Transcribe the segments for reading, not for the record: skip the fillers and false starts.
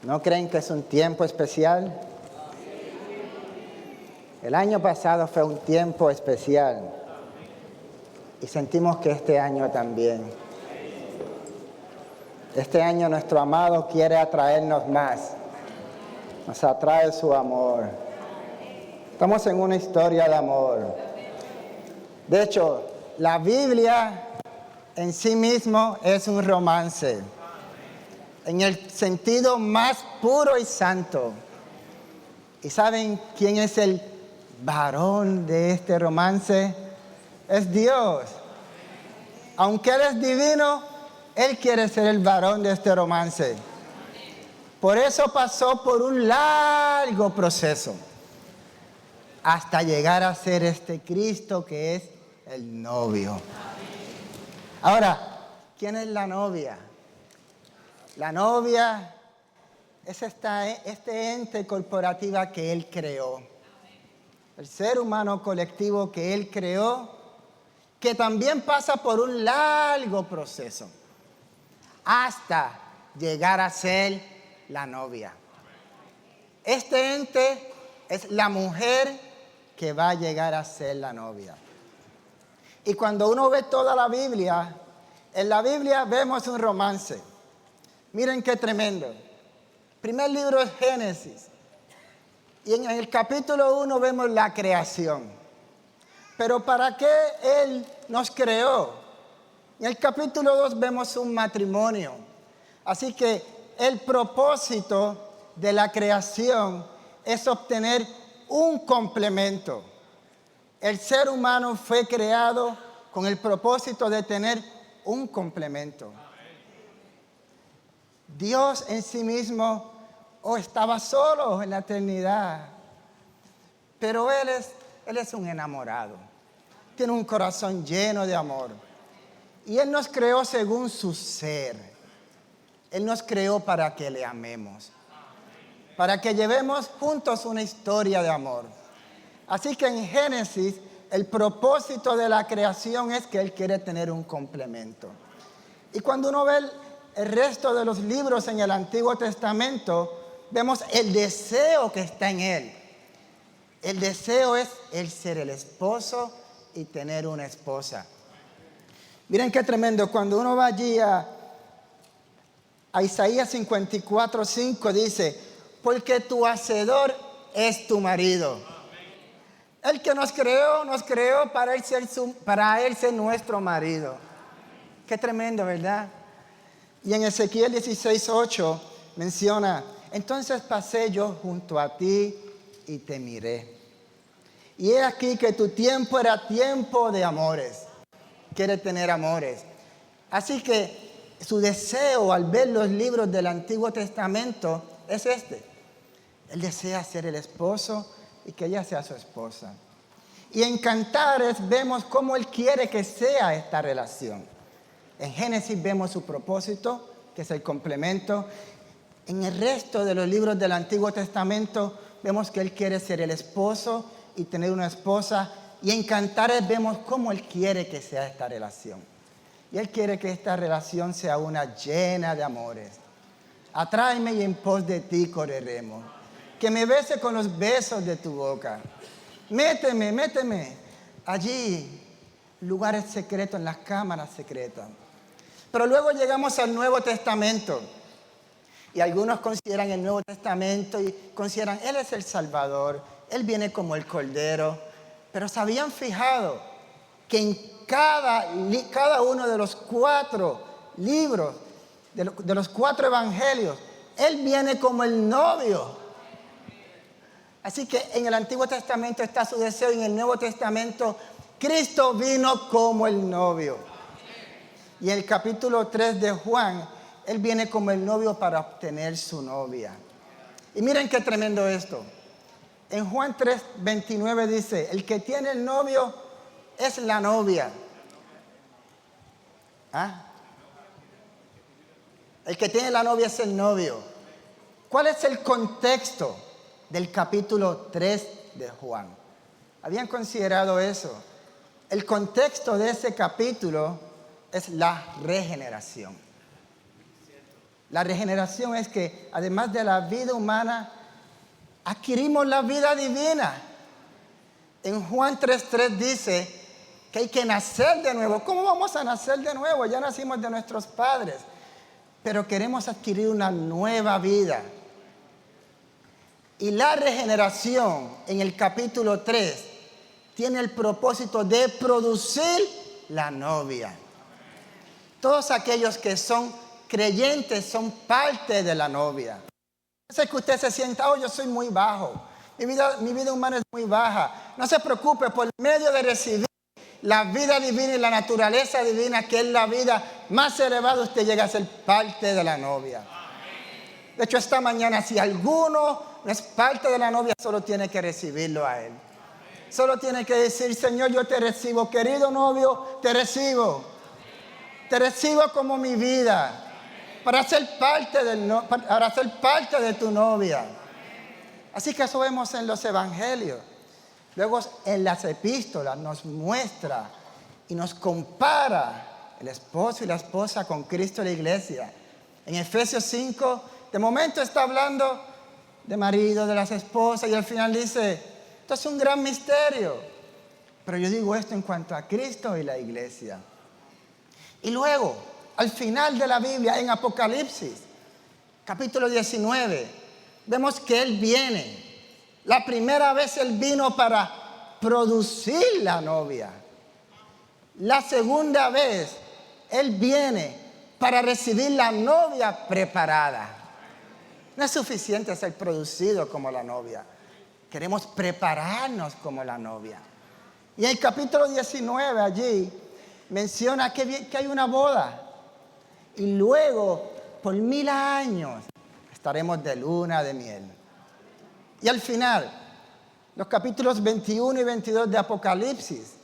¿No creen que es un tiempo especial? El año pasado fue un tiempo especial y sentimos que este año también. Este año nuestro amado quiere atraernos más. Nos atrae su amor. Estamos en una historia de amor. De hecho, la Biblia en sí mismo es un romance. En el sentido más puro y santo. ¿Y saben quién es el varón de este romance? Es Dios. Aunque Él es divino, Él quiere ser el varón de este romance. Por eso pasó por un largo proceso hasta llegar a ser este Cristo que es el novio. Ahora, ¿quién es la novia? La novia es este ente corporativo que Él creó. El ser humano colectivo que Él creó, que también pasa por un largo proceso hasta llegar a ser la novia. Este ente es la mujer que va a llegar a ser la novia. Y cuando uno ve toda la Biblia, en la Biblia vemos un romance. Miren qué tremendo. El primer libro es Génesis. Y en el capítulo 1 vemos la creación. Pero ¿para qué Él nos creó? En el capítulo 2 vemos un matrimonio. Así que el propósito de la creación es obtener un complemento. El ser humano fue creado con el propósito de tener un complemento. Dios en sí mismo estaba solo en la eternidad, pero Él es un enamorado. Tiene un corazón lleno de amor. Y Él nos creó según su ser. Él nos creó para que le amemos. Para que llevemos juntos una historia de amor. Así que en Génesis, el propósito de la creación es que Él quiere tener un complemento. Y cuando uno ve el resto de los libros en el Antiguo Testamento, vemos el deseo que está en Él. El deseo es Él ser el esposo y tener una esposa. Miren qué tremendo. Cuando uno va allí a Isaías 54:5 dice, porque tu hacedor es tu marido. El que nos creó para él ser nuestro marido. Qué tremendo, ¿verdad? Y en Ezequiel 16:8 menciona, entonces pasé yo junto a ti y te miré. Y he aquí que tu tiempo era tiempo de amores. Quiere tener amores. Así que su deseo al ver los libros del Antiguo Testamento es este. Él desea ser el esposo y que ella sea su esposa. Y en Cantares vemos cómo Él quiere que sea esta relación. En Génesis vemos su propósito, que es el complemento. En el resto de los libros del Antiguo Testamento vemos que Él quiere ser el esposo y tener una esposa. Y en Cantares vemos cómo Él quiere que sea esta relación. Y Él quiere que esta relación sea una llena de amores. Atráeme y en pos de ti correremos. Que me bese con los besos de tu boca. Méteme allí, lugares secretos, en las cámaras secretas. Pero luego llegamos al Nuevo Testamento. Y algunos consideran el Nuevo Testamento y consideran, Él es el Salvador, Él viene como el Cordero. Pero se habían fijado que en cada uno de los 4 libros, de los 4 evangelios, Él viene como el novio. Así que en el Antiguo Testamento está su deseo y en el Nuevo Testamento Cristo vino como el novio. Y en el capítulo 3 de Juan, Él viene como el novio para obtener su novia. Y miren qué tremendo esto. En Juan 3:29 dice, el que tiene el novio es la novia. ¿Ah? El que tiene la novia es el novio. ¿Cuál es el contexto del capítulo 3 de Juan? ¿Habían considerado eso? El contexto de ese capítulo es la regeneración. La regeneración es que además de la vida humana, adquirimos la vida divina. En Juan 3:3 dice que hay que nacer de nuevo. ¿Cómo vamos a nacer de nuevo? Ya nacimos de nuestros padres, pero queremos adquirir una nueva vida. Y la regeneración en el capítulo 3 tiene el propósito de producir la novia. Todos aquellos que son creyentes son parte de la novia. No sé que usted se sienta, yo soy muy bajo. Mi vida humana es muy baja. No se preocupe, por medio de recibir la vida divina y la naturaleza divina, que es la vida más elevada, usted llega a ser parte de la novia. De hecho, esta mañana, si alguno no es parte de la novia, solo tiene que recibirlo a él. Solo tiene que decir, Señor, yo te recibo. Querido novio, te recibo. Te recibo como mi vida. Para ser parte de tu novia. Así que eso vemos en los evangelios. Luego en las epístolas nos muestra y nos compara el esposo y la esposa con Cristo y la iglesia. En Efesios 5, de momento está hablando de marido, de las esposas, y al final dice, esto es un gran misterio. Pero yo digo esto en cuanto a Cristo y la iglesia. Y luego, al final de la Biblia, en Apocalipsis, capítulo 19, vemos que Él viene. La primera vez Él vino para producir la novia. La segunda vez Él viene para recibir la novia preparada. No es suficiente ser producido como la novia. Queremos prepararnos como la novia. Y en el capítulo 19 allí menciona que hay una boda. Y luego, por 1000 años, estaremos de luna de miel. Y al final, los capítulos 21 y 22 de Apocalipsis,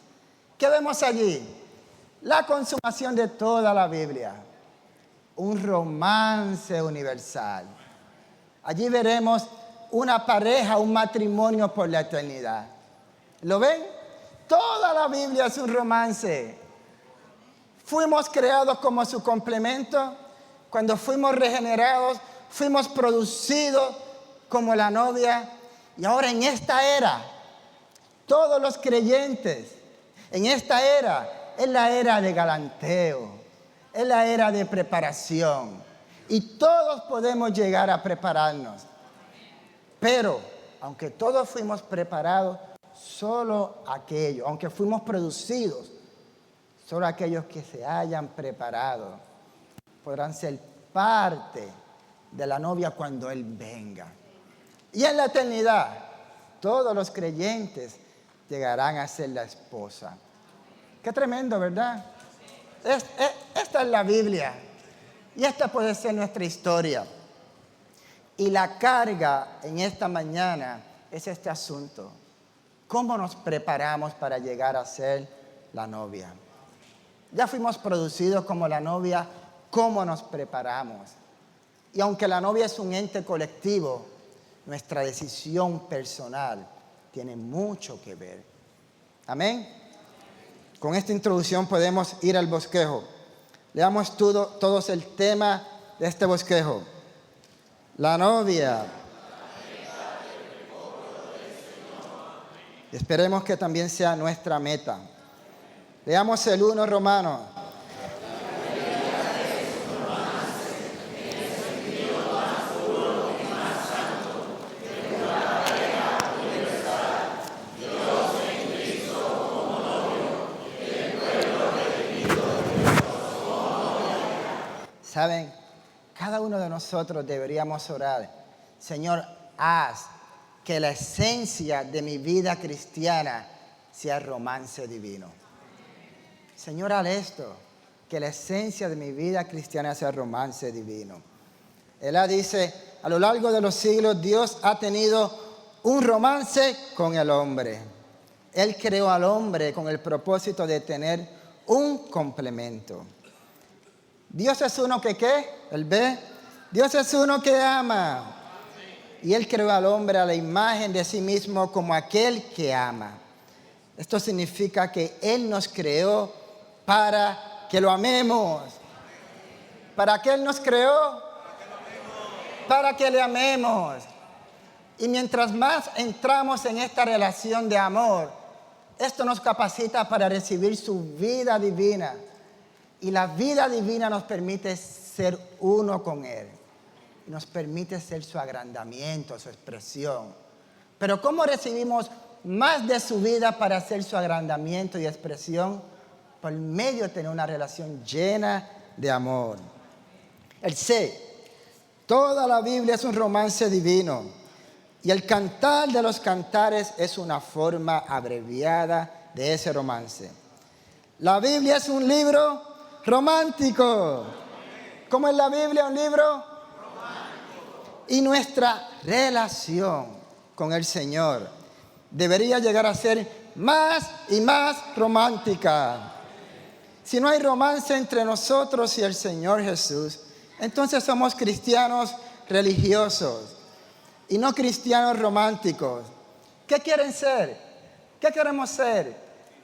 ¿qué vemos allí? La consumación de toda la Biblia. Un romance universal. Allí veremos una pareja, un matrimonio por la eternidad. ¿Lo ven? Toda la Biblia es un romance. Fuimos creados como su complemento. Cuando fuimos regenerados, fuimos producidos como la novia. Y ahora en esta era, todos los creyentes, en esta era, es la era de galanteo, es la era de preparación. Y todos podemos llegar a prepararnos. Pero, aunque todos fuimos preparados, solo aquellos, aunque fuimos producidos, solo aquellos que se hayan preparado podrán ser parte de la novia cuando Él venga. Y en la eternidad, todos los creyentes llegarán a ser la esposa. Qué tremendo, ¿verdad? Esta es la Biblia. Y esta puede ser nuestra historia. Y la carga en esta mañana es este asunto. ¿Cómo nos preparamos para llegar a ser la novia? Ya fuimos producidos como la novia. ¿Cómo nos preparamos? Y aunque la novia es un ente colectivo, nuestra decisión personal tiene mucho que ver. Amén. Con esta introducción podemos ir al bosquejo. Leamos todos el tema de este bosquejo. La novia. Y esperemos que también sea nuestra meta. Leamos el 1 Romanos. ¿Saben? Cada uno de nosotros deberíamos orar. Señor, haz que la esencia de mi vida cristiana sea romance divino. Señor, haz esto, que la esencia de mi vida cristiana sea romance divino. Él dice, a lo largo de los siglos Dios ha tenido un romance con el hombre. Él creó al hombre con el propósito de tener un complemento. Dios es uno que ¿qué? Él ve. Dios es uno que ama. Y Él creó al hombre a la imagen de sí mismo como aquel que ama. Esto significa que Él nos creó para que lo amemos. ¿Para qué Él nos creó? para que le amemos. Y mientras más entramos en esta relación de amor, esto nos capacita para recibir su vida divina. Y la vida divina nos permite ser uno con Él. Nos permite ser su agrandamiento, su expresión. Pero ¿cómo recibimos más de su vida para ser su agrandamiento y expresión? Por medio de tener una relación llena de amor. El C. Toda la Biblia es un romance divino. Y el cantar de los cantares es una forma abreviada de ese romance. La Biblia es un libro romántico. ¿Cómo es la Biblia? Un libro romántico. Y nuestra relación con el Señor debería llegar a ser más y más romántica. Si no hay romance entre nosotros y el Señor Jesús, entonces somos cristianos religiosos y no cristianos románticos. ¿Qué quieren ser? ¿Qué queremos ser?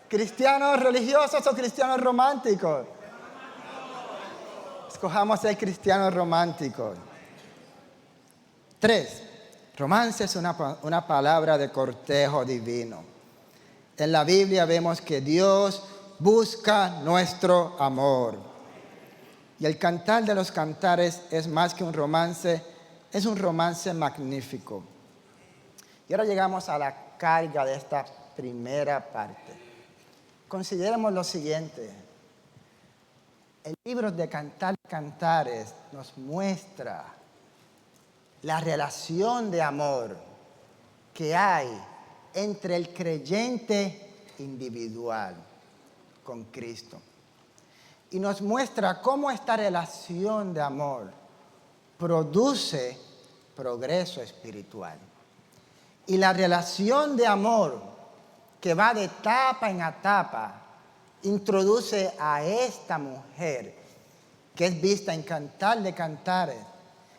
¿Cristianos religiosos o cristianos románticos? Escojamos ser cristianos románticos. 3. Romance es una palabra de cortejo divino. En la Biblia vemos que Dios busca nuestro amor. Y el cantar de los cantares es más que un romance, es un romance magnífico. Y ahora llegamos a la carga de esta primera parte. Consideremos lo siguiente. El libro de Cantares nos muestra la relación de amor que hay entre el creyente individual con Cristo. Y nos muestra cómo esta relación de amor produce progreso espiritual. Y la relación de amor que va de etapa en etapa introduce a esta mujer que es vista en Cantar de Cantares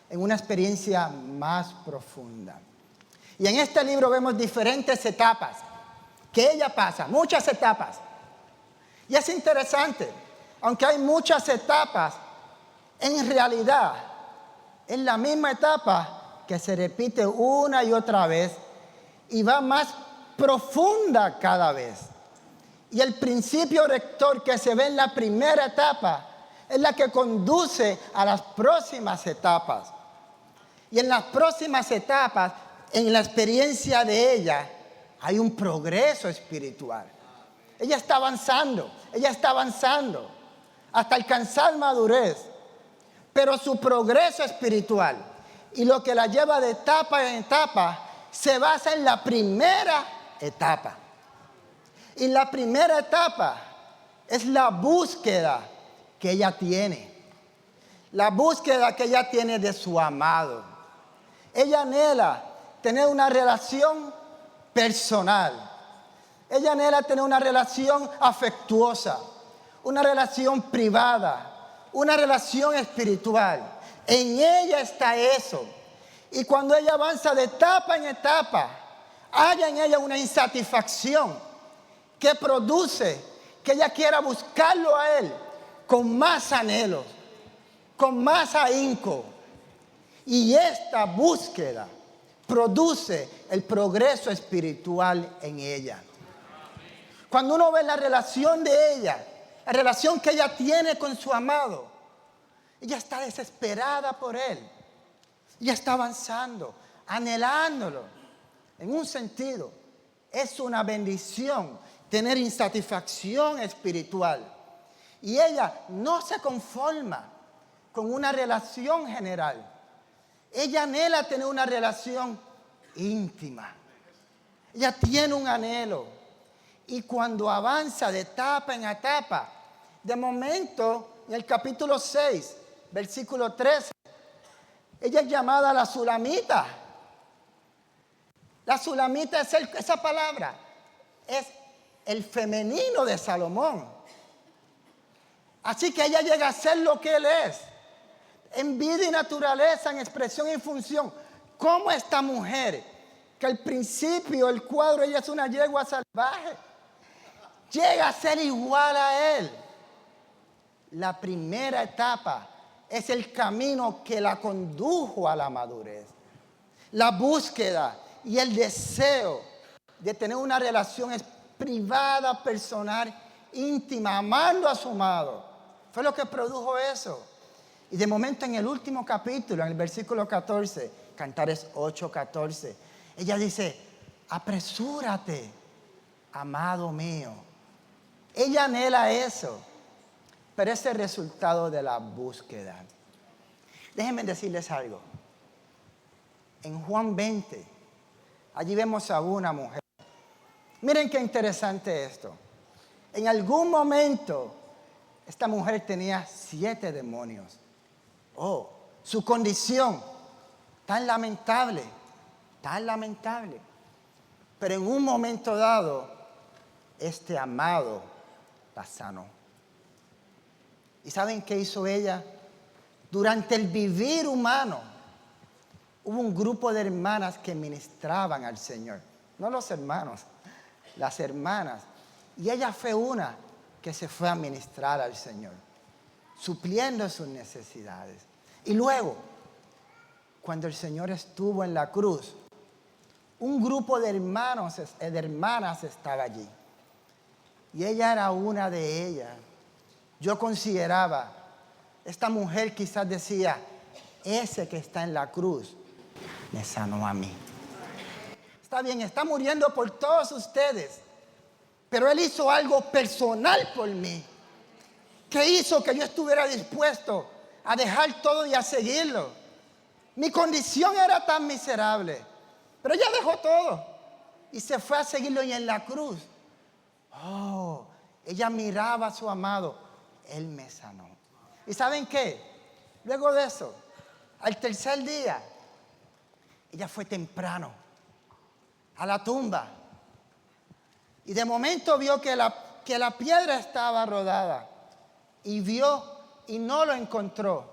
en una experiencia más profunda. Y en este libro vemos diferentes etapas que ella pasa, muchas etapas. Y es interesante, aunque hay muchas etapas, en realidad es la misma etapa que se repite una y otra vez y va más profunda cada vez. Y el principio rector que se ve en la primera etapa es la que conduce a las próximas etapas. Y en las próximas etapas, en la experiencia de ella, hay un progreso espiritual. Ella está avanzando hasta alcanzar madurez. Pero su progreso espiritual y lo que la lleva de etapa en etapa se basa en la primera etapa. Y la primera etapa es la búsqueda que ella tiene. La búsqueda que ella tiene de su amado. Ella anhela tener una relación personal. Ella anhela tener una relación afectuosa, una relación privada, una relación espiritual. En ella está eso. Y cuando ella avanza de etapa en etapa, hay en ella una insatisfacción que produce que ella quiera buscarlo a Él con más anhelos, con más ahínco. Y esta búsqueda produce el progreso espiritual en ella. Cuando uno ve la relación de ella, la relación que ella tiene con su amado, ella está desesperada por Él. Ella está avanzando, anhelándolo. En un sentido, es una bendición tener insatisfacción espiritual. Y ella no se conforma con una relación general. Ella anhela tener una relación íntima. Ella tiene un anhelo. Y cuando avanza de etapa en etapa, de momento, en el capítulo 6, versículo 13, ella es llamada la Sulamita. La Sulamita es esa palabra, es el femenino de Salomón. Así que ella llega a ser lo que él es, en vida y naturaleza, en expresión y función. Como esta mujer, que al principio el cuadro, ella es una yegua salvaje, llega a ser igual a él. La primera etapa es el camino que la condujo a la madurez. La búsqueda y el deseo de tener una relación privada, personal, íntima, amando a su amado, fue lo que produjo eso. Y de momento en el último capítulo, en el versículo 14, Cantares 8:14, ella dice: apresúrate, amado mío. Ella anhela eso, pero es el resultado de la búsqueda. Déjenme decirles algo. En Juan 20, allí vemos a una mujer. Miren qué interesante esto. En algún momento, esta mujer tenía 7 demonios. Oh, su condición tan lamentable, tan lamentable. Pero en un momento dado, este amado la sanó. ¿Y saben qué hizo ella? Durante el vivir humano, hubo un grupo de hermanas que ministraban al Señor. No los hermanos, las hermanas. Y ella fue una que se fue a ministrar al Señor, supliendo sus necesidades. Y luego, cuando el Señor estuvo en la cruz, un grupo de hermanos, de hermanas estaba allí. Y ella era una de ellas. Yo consideraba, esta mujer quizás decía: ese que está en la cruz me sanó a mí. Está bien, está muriendo por todos ustedes, pero Él hizo algo personal por mí, que hizo que yo estuviera dispuesto a dejar todo y a seguirlo. Mi condición era tan miserable, pero ella dejó todo y se fue a seguirlo. Y en la cruz, oh, ella miraba a su amado. Él me sanó. ¿Y saben qué? Luego de eso, al tercer día, ella fue temprano a la tumba. Y de momento vio que la piedra estaba rodada. Y vio y no lo encontró.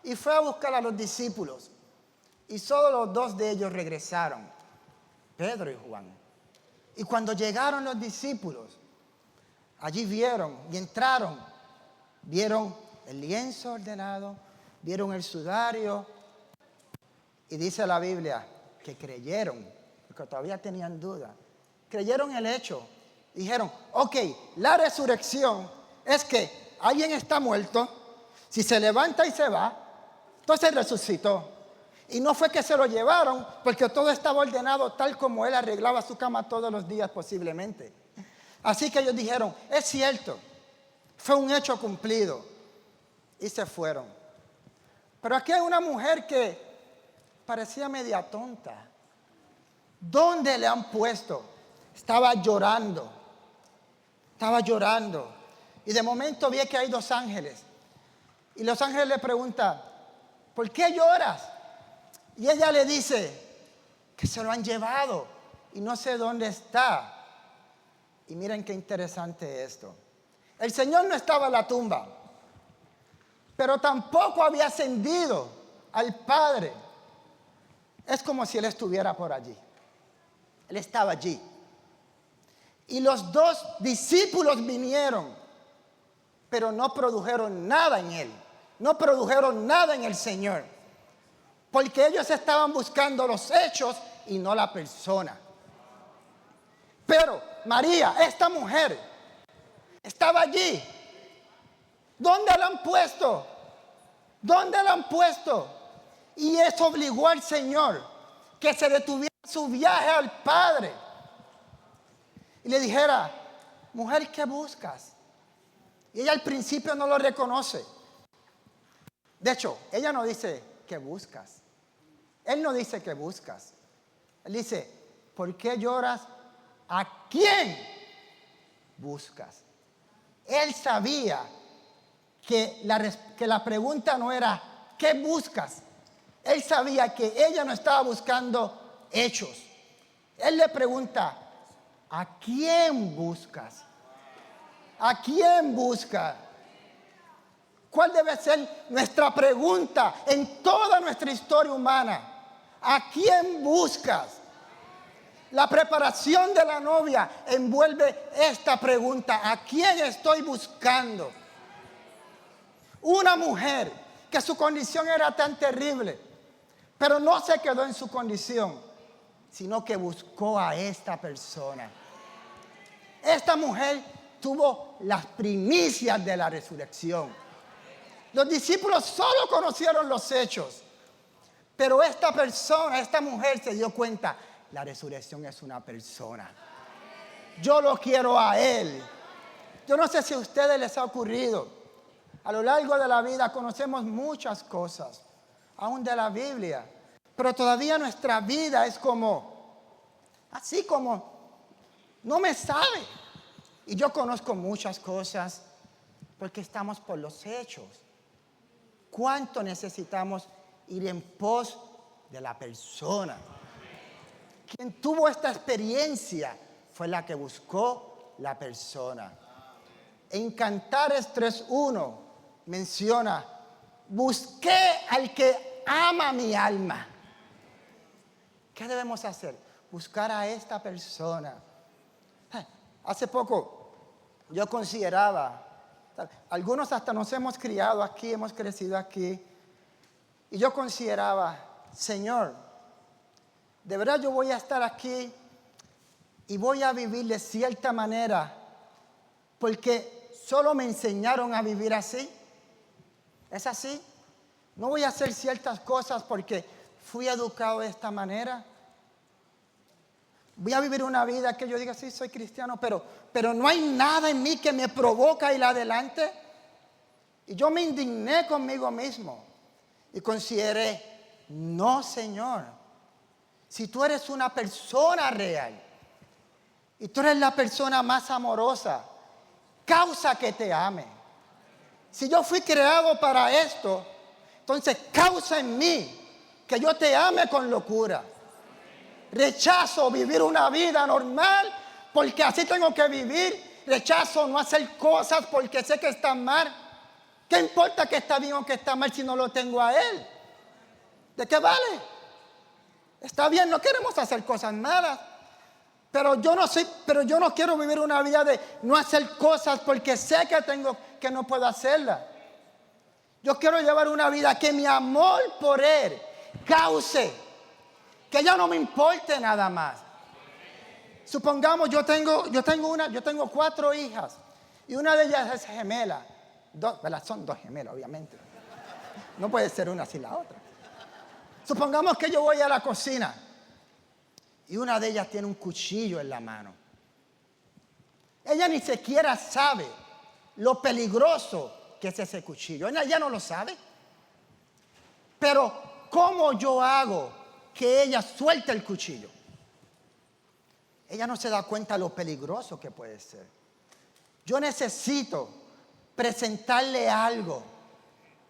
Y fue a buscar a los discípulos. Y solo los 2 de ellos regresaron, Pedro y Juan. Y cuando llegaron los discípulos, allí vieron y entraron. Vieron el lienzo ordenado, vieron el sudario. Y dice la Biblia que creyeron, porque todavía tenían duda. Creyeron el hecho. Dijeron: ok, la resurrección es que alguien está muerto, si se levanta y se va, entonces resucitó. Y no fue que se lo llevaron, porque todo estaba ordenado tal como él arreglaba su cama todos los días posiblemente. Así que ellos dijeron: es cierto, fue un hecho cumplido. Y se fueron. Pero aquí hay una mujer que parecía media tonta. ¿Dónde le han puesto? Estaba llorando. Estaba llorando. Y de momento vi que hay 2 ángeles. Y los ángeles le preguntan: ¿por qué lloras? Y ella le dice que se lo han llevado y no sé dónde está. Y miren qué interesante esto. El Señor no estaba en la tumba, pero tampoco había ascendido al Padre. Es como si Él estuviera por allí. Él estaba allí. Y los 2 discípulos vinieron, pero no produjeron nada en Él. No produjeron nada en el Señor. Porque ellos estaban buscando los hechos y no la persona. Pero María, esta mujer, estaba allí. ¿Dónde la han puesto? ¿Dónde la han puesto? Y eso obligó al Señor que se detuviera su viaje al Padre y le dijera: mujer, ¿qué buscas? Y ella al principio no lo reconoce. De hecho, ella no dice: ¿qué buscas? Él no dice: ¿qué buscas? Él dice: ¿por qué lloras? ¿A quién buscas? Él sabía que la pregunta no era ¿qué buscas? Él sabía que ella no estaba buscando hechos. Él le pregunta: ¿a quién buscas? ¿A quién buscas? ¿Cuál debe ser nuestra pregunta en toda nuestra historia humana? ¿A quién buscas? La preparación de la novia envuelve esta pregunta: ¿a quién estoy buscando? Una mujer que su condición era tan terrible. Pero no se quedó en su condición, sino que buscó a esta persona. Esta mujer tuvo las primicias de la resurrección. Los discípulos solo conocieron los hechos. Pero esta persona, esta mujer se dio cuenta, la resurrección es una persona. Yo lo quiero a él. Yo no sé si a ustedes les ha ocurrido. A lo largo de la vida conocemos muchas cosas, aún de la Biblia. Pero todavía nuestra vida es así como, no me sabe. Y yo conozco muchas cosas porque estamos por los hechos. ¿Cuánto necesitamos ir en pos de la persona? Quien tuvo esta experiencia fue la que buscó la persona. En Cantares 3:1 menciona, busqué al que ama mi alma. ¿Qué debemos hacer? Buscar a esta persona. Hace poco yo consideraba, algunos hasta nos hemos criado aquí, hemos crecido aquí, y yo consideraba, Señor, de verdad yo voy a estar aquí y voy a vivir de cierta manera porque solo me enseñaron a vivir así. ¿Es así? No voy a hacer ciertas cosas porque fui educado de esta manera. Voy a vivir una vida que yo diga, sí, soy cristiano, pero no hay nada en mí que me provoca ir adelante. Y yo me indigné conmigo mismo y consideré, no, Señor, si tú eres una persona real y tú eres la persona más amorosa, causa que te ame. Si yo fui creado para esto, entonces causa en mí que yo te ame con locura. Rechazo vivir una vida normal porque así tengo que vivir. Rechazo no hacer cosas porque sé que están mal. ¿Qué importa que está bien o que está mal si no lo tengo a Él? ¿De qué vale? Está bien, no queremos hacer cosas malas. Pero yo no quiero vivir una vida de no hacer cosas porque sé que no puedo hacerlas. Yo quiero llevar una vida que mi amor por Él cause que ya no me importe nada más. Supongamos yo tengo 4 hijas y una de ellas es gemela. Son 2 gemelas, obviamente. No puede ser una sin la otra. Supongamos que yo voy a la cocina y una de ellas tiene un cuchillo en la mano. Ella ni siquiera sabe lo peligroso que es ese cuchillo. Ella ya no lo sabe. Pero ¿cómo yo hago que ella suelte el cuchillo? Ella no se da cuenta lo peligroso que puede ser. Yo necesito presentarle algo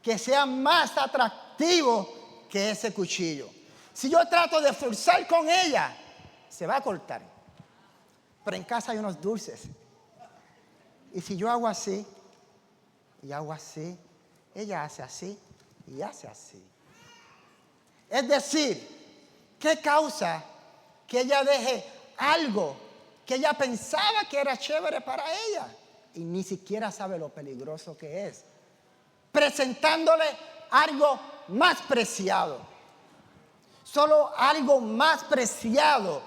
que sea más atractivo que ese cuchillo. Si yo trato de forzar con ella, se va a cortar. Pero en casa hay unos dulces. Y si yo hago así, y hago así, ella hace así, y hace así. Es decir, ¿qué causa que ella deje algo que ella pensaba que era chévere para ella? Y ni siquiera sabe lo peligroso que es. Presentándole algo más preciado. Solo algo más preciado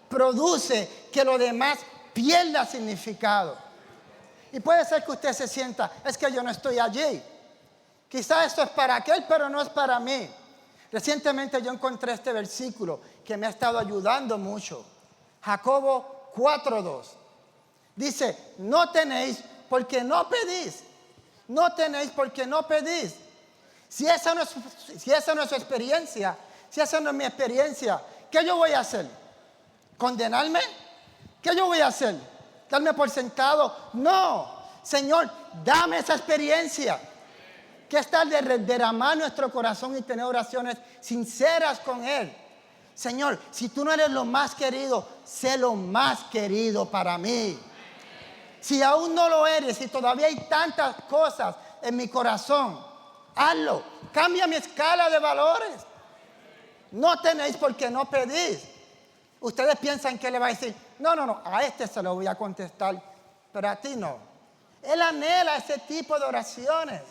produce que lo demás pierda significado. Y puede ser que usted se sienta, es que yo no estoy allí. Quizás esto es para aquel, pero no es para mí. Recientemente yo encontré este versículo que me ha estado ayudando mucho. Jacobo 4:2. Dice, no tenéis porque no pedís. No tenéis porque no pedís. Si esa no es su experiencia, si esa no es mi experiencia, ¿qué yo voy a hacer? ¿Condenarme? ¿Qué yo voy a hacer? ¿Darme por sentado? No, Señor, dame esa experiencia. Que es tal de derramar nuestro corazón y tener oraciones sinceras con Él. Señor, si tú no eres lo más querido, sé lo más querido para mí. Si aún no lo eres y todavía hay tantas cosas en mi corazón, hazlo. Cambia mi escala de valores. No tenéis porque no pedís. Ustedes piensan que le va a decir, no, a este se lo voy a contestar, pero a ti no. Él anhela ese tipo de oraciones.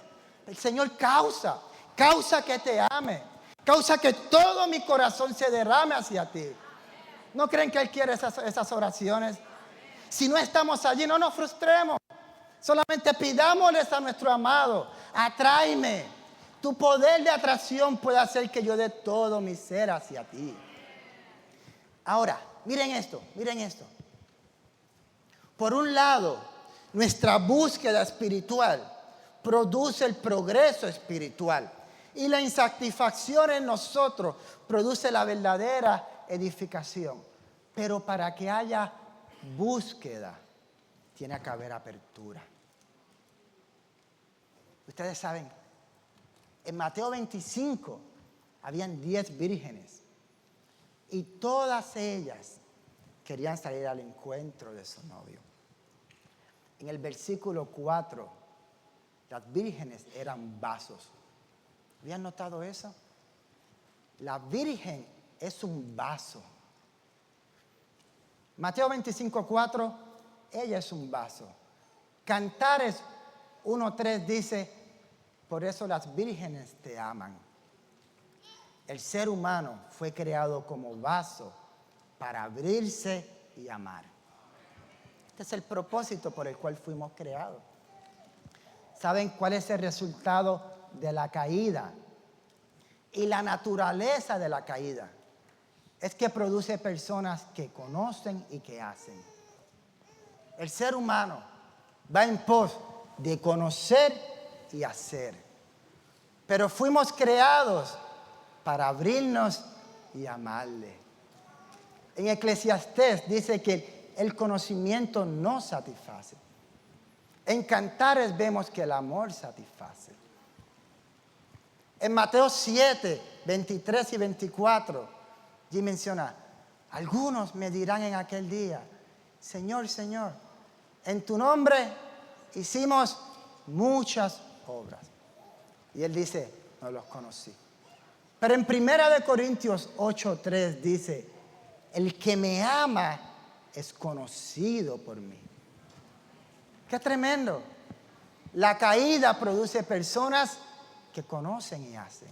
El Señor causa causa que te ame, causa que todo mi corazón se derrame hacia ti. ¿No creen que Él quiere esas oraciones? Si no estamos allí, no nos frustremos. Solamente pidámosles a nuestro amado, atráeme. Tu poder de atracción puede hacer que yo dé todo mi ser hacia ti. Ahora, miren esto. Por un lado, nuestra búsqueda espiritual produce el progreso espiritual. Y la insatisfacción en nosotros produce la verdadera edificación. Pero para que haya búsqueda, tiene que haber apertura. Ustedes saben, en Mateo 25 habían 10 vírgenes y todas ellas querían salir al encuentro de su novio. En el versículo 4, las vírgenes eran vasos. ¿Habían notado eso? La virgen es un vaso. Mateo 25:4, ella es un vaso. Cantares 1:3 dice, por eso las vírgenes te aman. El ser humano fue creado como vaso para abrirse y amar. Este es el propósito por el cual fuimos creados. ¿Saben cuál es el resultado de la caída? Y la naturaleza de la caída es que produce personas que conocen y que hacen. El ser humano va en pos de conocer y hacer. Pero fuimos creados para abrirnos y amarle. En Eclesiastés dice que el conocimiento no satisface. En Cantares vemos que el amor satisface. En Mateo 7, 23 y 24, allí menciona, algunos me dirán en aquel día, Señor, Señor, en tu nombre hicimos muchas obras. Y él dice, no los conocí. Pero en 1 Corintios 8:3 dice, el que me ama es conocido por mí. ¡Qué tremendo! La caída produce personas que conocen y hacen.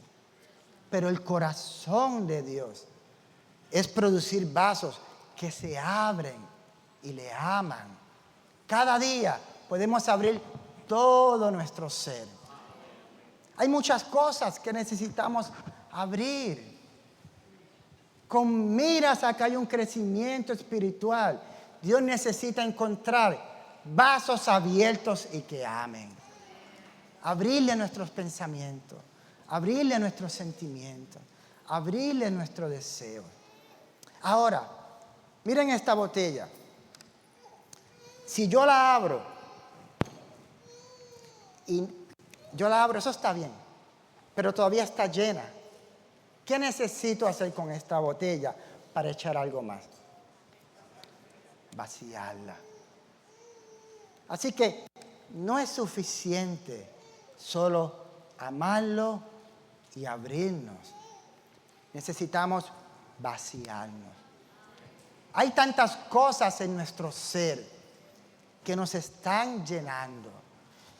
Pero el corazón de Dios es producir vasos que se abren y le aman. Cada día podemos abrir todo nuestro ser. Hay muchas cosas que necesitamos abrir. Con miras a que hay un crecimiento espiritual, Dios necesita encontrar vasos abiertos y que amen. Abrirle nuestros pensamientos, abrirle nuestros sentimientos, abrirle nuestro deseo. Ahora, miren esta botella. Si yo la abro, eso está bien, pero todavía está llena. ¿Qué necesito hacer con esta botella para echar algo más? Vaciarla. Así que no es suficiente solo amarlo y abrirnos. Necesitamos vaciarnos. Hay tantas cosas en nuestro ser que nos están llenando.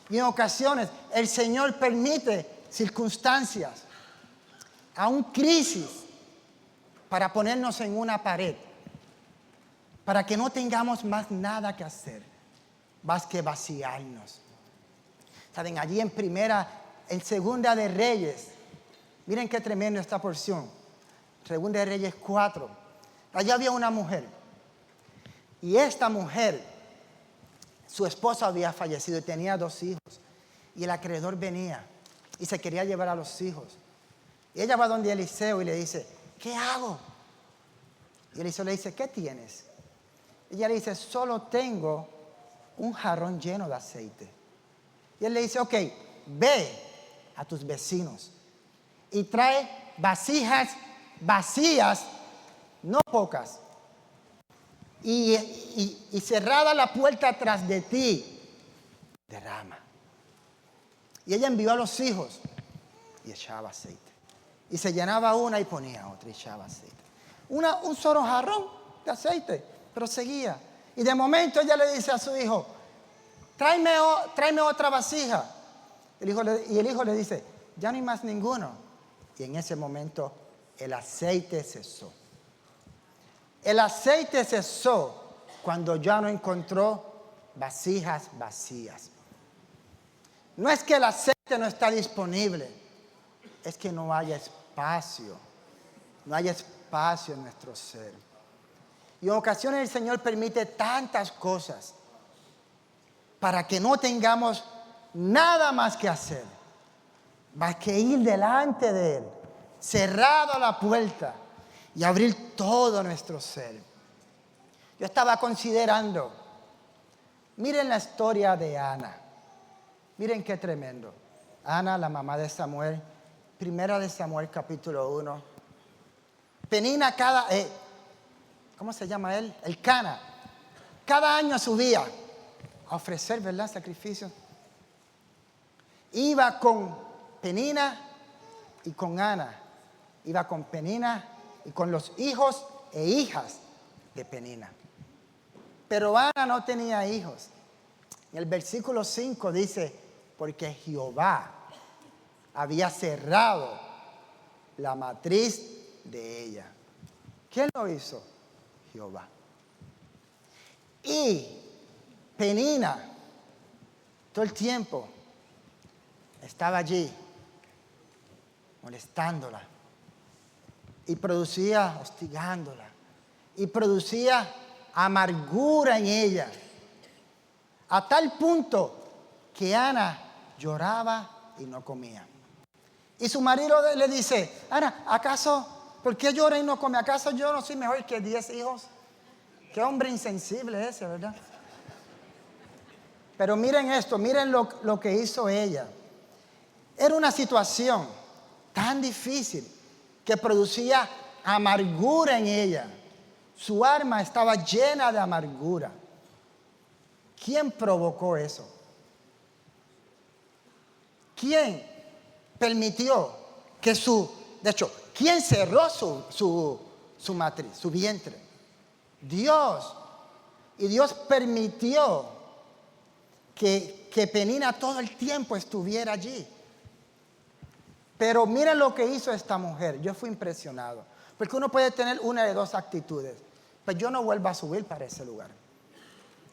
Y en ocasiones el Señor permite circunstancias, aún crisis, para ponernos en una pared, para que no tengamos más nada que hacer, más que vaciarnos. Saben, allí en Segunda de Reyes, miren qué tremendo esta porción, Segunda de Reyes 4, allá había una mujer, y esta mujer, su esposo había fallecido y tenía 2 hijos, y el acreedor venía y se quería llevar a los hijos. Y ella va donde Eliseo y le dice, ¿qué hago? Y Eliseo le dice, ¿qué tienes? Y ella le dice, solo tengo un jarrón lleno de aceite. Y él le dice, ok, ve a tus vecinos y trae vasijas vacías, no pocas. Y cerrada la puerta tras de ti, derrama. Y ella envió a los hijos y echaba aceite. Y se llenaba una y ponía otra y echaba aceite. Un solo jarrón de aceite, pero seguía. Y de momento ella le dice a su hijo, tráeme otra vasija. Y el hijo le dice, ya no hay más ninguno. Y en ese momento el aceite cesó. El aceite cesó cuando ya no encontró vasijas vacías. No es que el aceite no está disponible, es que no haya espacio. No hay espacio en nuestro ser. Y en ocasiones el Señor permite tantas cosas para que no tengamos nada más que hacer, más que ir delante de Él, cerrado la puerta y abrir todo nuestro ser. Yo estaba considerando, miren la historia de Ana. Miren qué tremendo. Ana, la mamá de Samuel, primera de Samuel capítulo 1. Penina ¿cómo se llama él? Elcana. Cada año subía a ofrecer, ¿verdad?, sacrificios. Iba con Penina y con Ana. Iba con Penina y con los hijos e hijas de Penina. Pero Ana no tenía hijos. En el versículo 5 dice, porque Jehová había cerrado la matriz de ella. ¿Quién lo hizo? Jehová. Y Penina, todo el tiempo, estaba allí, molestándola. Y producía, hostigándola. Y producía amargura en ella. A tal punto que Ana lloraba y no comía. Y su marido le dice, Ana, ¿acaso, por qué llora y no come? ¿Acaso yo no soy mejor que 10 hijos? Qué hombre insensible ese, ¿verdad? Pero miren esto, miren lo que hizo ella. Era una situación tan difícil que producía amargura en ella. Su alma estaba llena de amargura. ¿Quién provocó eso? ¿Quién permitió que quién cerró su matriz, su vientre? Dios. Y Dios permitió que Penina todo el tiempo estuviera allí. Pero miren lo que hizo esta mujer. Yo fui impresionado. Porque uno puede tener una de dos actitudes. Pues yo no vuelvo a subir para ese lugar.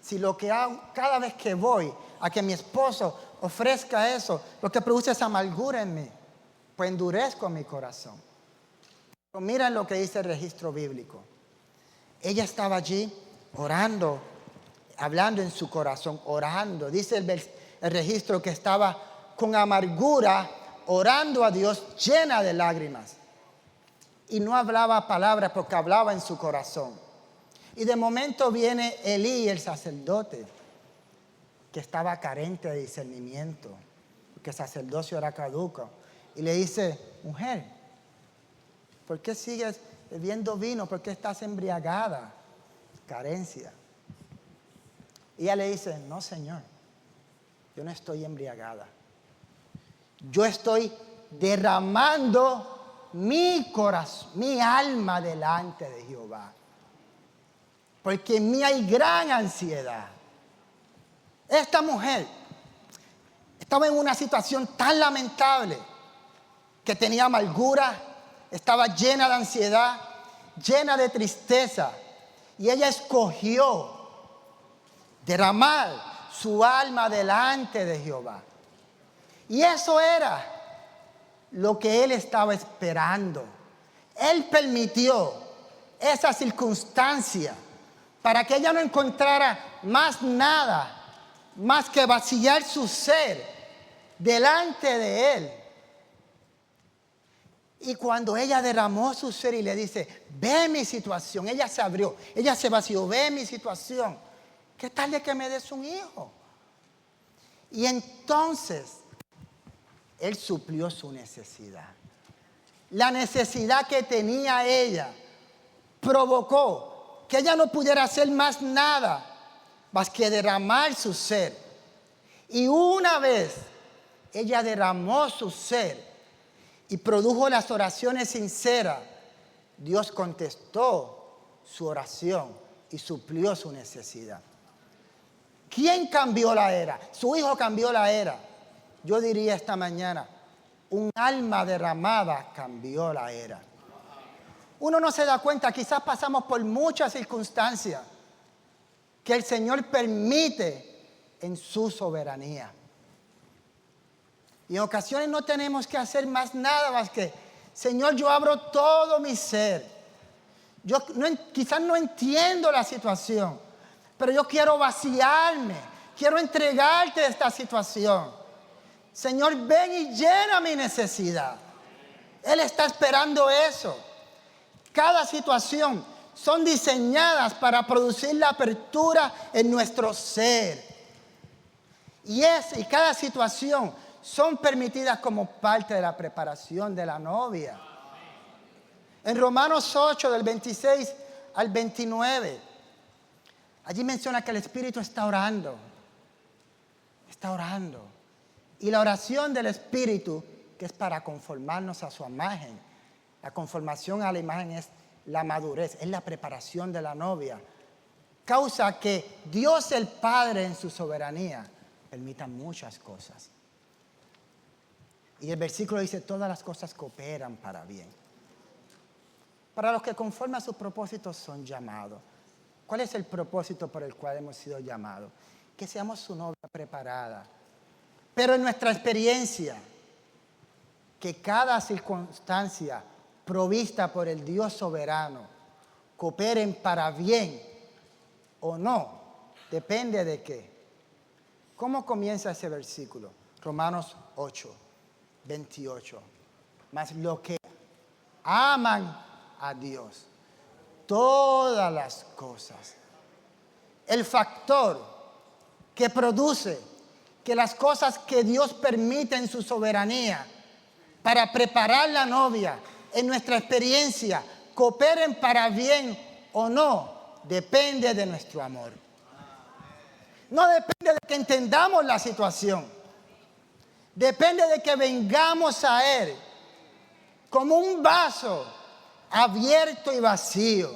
Si lo que hago, cada vez que voy a que mi esposo ofrezca eso, lo que produce es amargura en mí, pues endurezco mi corazón. Pero miren lo que dice el registro bíblico. Ella estaba allí orando, hablando en su corazón, orando. Dice el registro que estaba con amargura, orando a Dios, llena de lágrimas. Y no hablaba palabras porque hablaba en su corazón. Y de momento viene Elí, el sacerdote, que estaba carente de discernimiento, porque el sacerdocio era caduco. Y le dice, mujer, ¿por qué sigues bebiendo vino? ¿Por qué estás embriagada? Carencia. Y ella le dice, no, Señor, yo no estoy embriagada. Yo estoy derramando mi corazón, mi alma delante de Jehová. Porque en mí hay gran ansiedad. Esta mujer estaba en una situación tan lamentable que tenía amargura, estaba llena de ansiedad, llena de tristeza. Y ella escogió derramar su alma delante de Jehová. Y eso era lo que él estaba esperando. Él permitió esa circunstancia para que ella no encontrara más nada, más que vaciar su ser delante de él. Y cuando ella derramó su ser y le dice, ve mi situación, ella se abrió, ella se vació, ve mi situación. ¿Qué tal de que me des un hijo? Y entonces él suplió su necesidad. La necesidad que tenía ella provocó que ella no pudiera hacer más nada más que derramar su ser. Y una vez ella derramó su ser y produjo las oraciones sinceras, Dios contestó su oración y suplió su necesidad. ¿Quién cambió la era? Su hijo cambió la era. Yo diría esta mañana, Un alma derramada cambió la era. Uno no se da cuenta, quizás pasamos por muchas circunstancias que el Señor permite en su soberanía. Y en ocasiones no tenemos que hacer más nada más que, Señor, yo abro todo mi ser. Yo quizás no entiendo la situación, pero yo quiero vaciarme, quiero entregarte esta situación. Señor, ven y llena mi necesidad. Él está esperando eso. Cada situación son diseñadas para producir la apertura en nuestro ser. Y cada situación son permitidas como parte de la preparación de la novia. En Romanos 8, del 26 al 29, allí menciona que el Espíritu está orando. Está orando. Y la oración del Espíritu, que es para conformarnos a su imagen. La conformación a la imagen es la madurez, es la preparación de la novia. Causa que Dios el Padre en su soberanía permita muchas cosas. Y el versículo dice, todas las cosas cooperan para bien. Para los que conforme a sus propósitos son llamados. ¿Cuál es el propósito por el cual hemos sido llamados? Que seamos su novia preparada. Pero en nuestra experiencia, que cada circunstancia provista por el Dios soberano cooperen para bien o no, depende de qué. ¿Cómo comienza ese versículo? Romanos 8, 28. Mas lo que aman a Dios, todas las cosas. El factor que produce que las cosas que Dios permite en su soberanía para preparar la novia en nuestra experiencia cooperen para bien o no, depende de nuestro amor. No depende de que entendamos la situación. Depende de que vengamos a Él como un vaso abierto y vacío.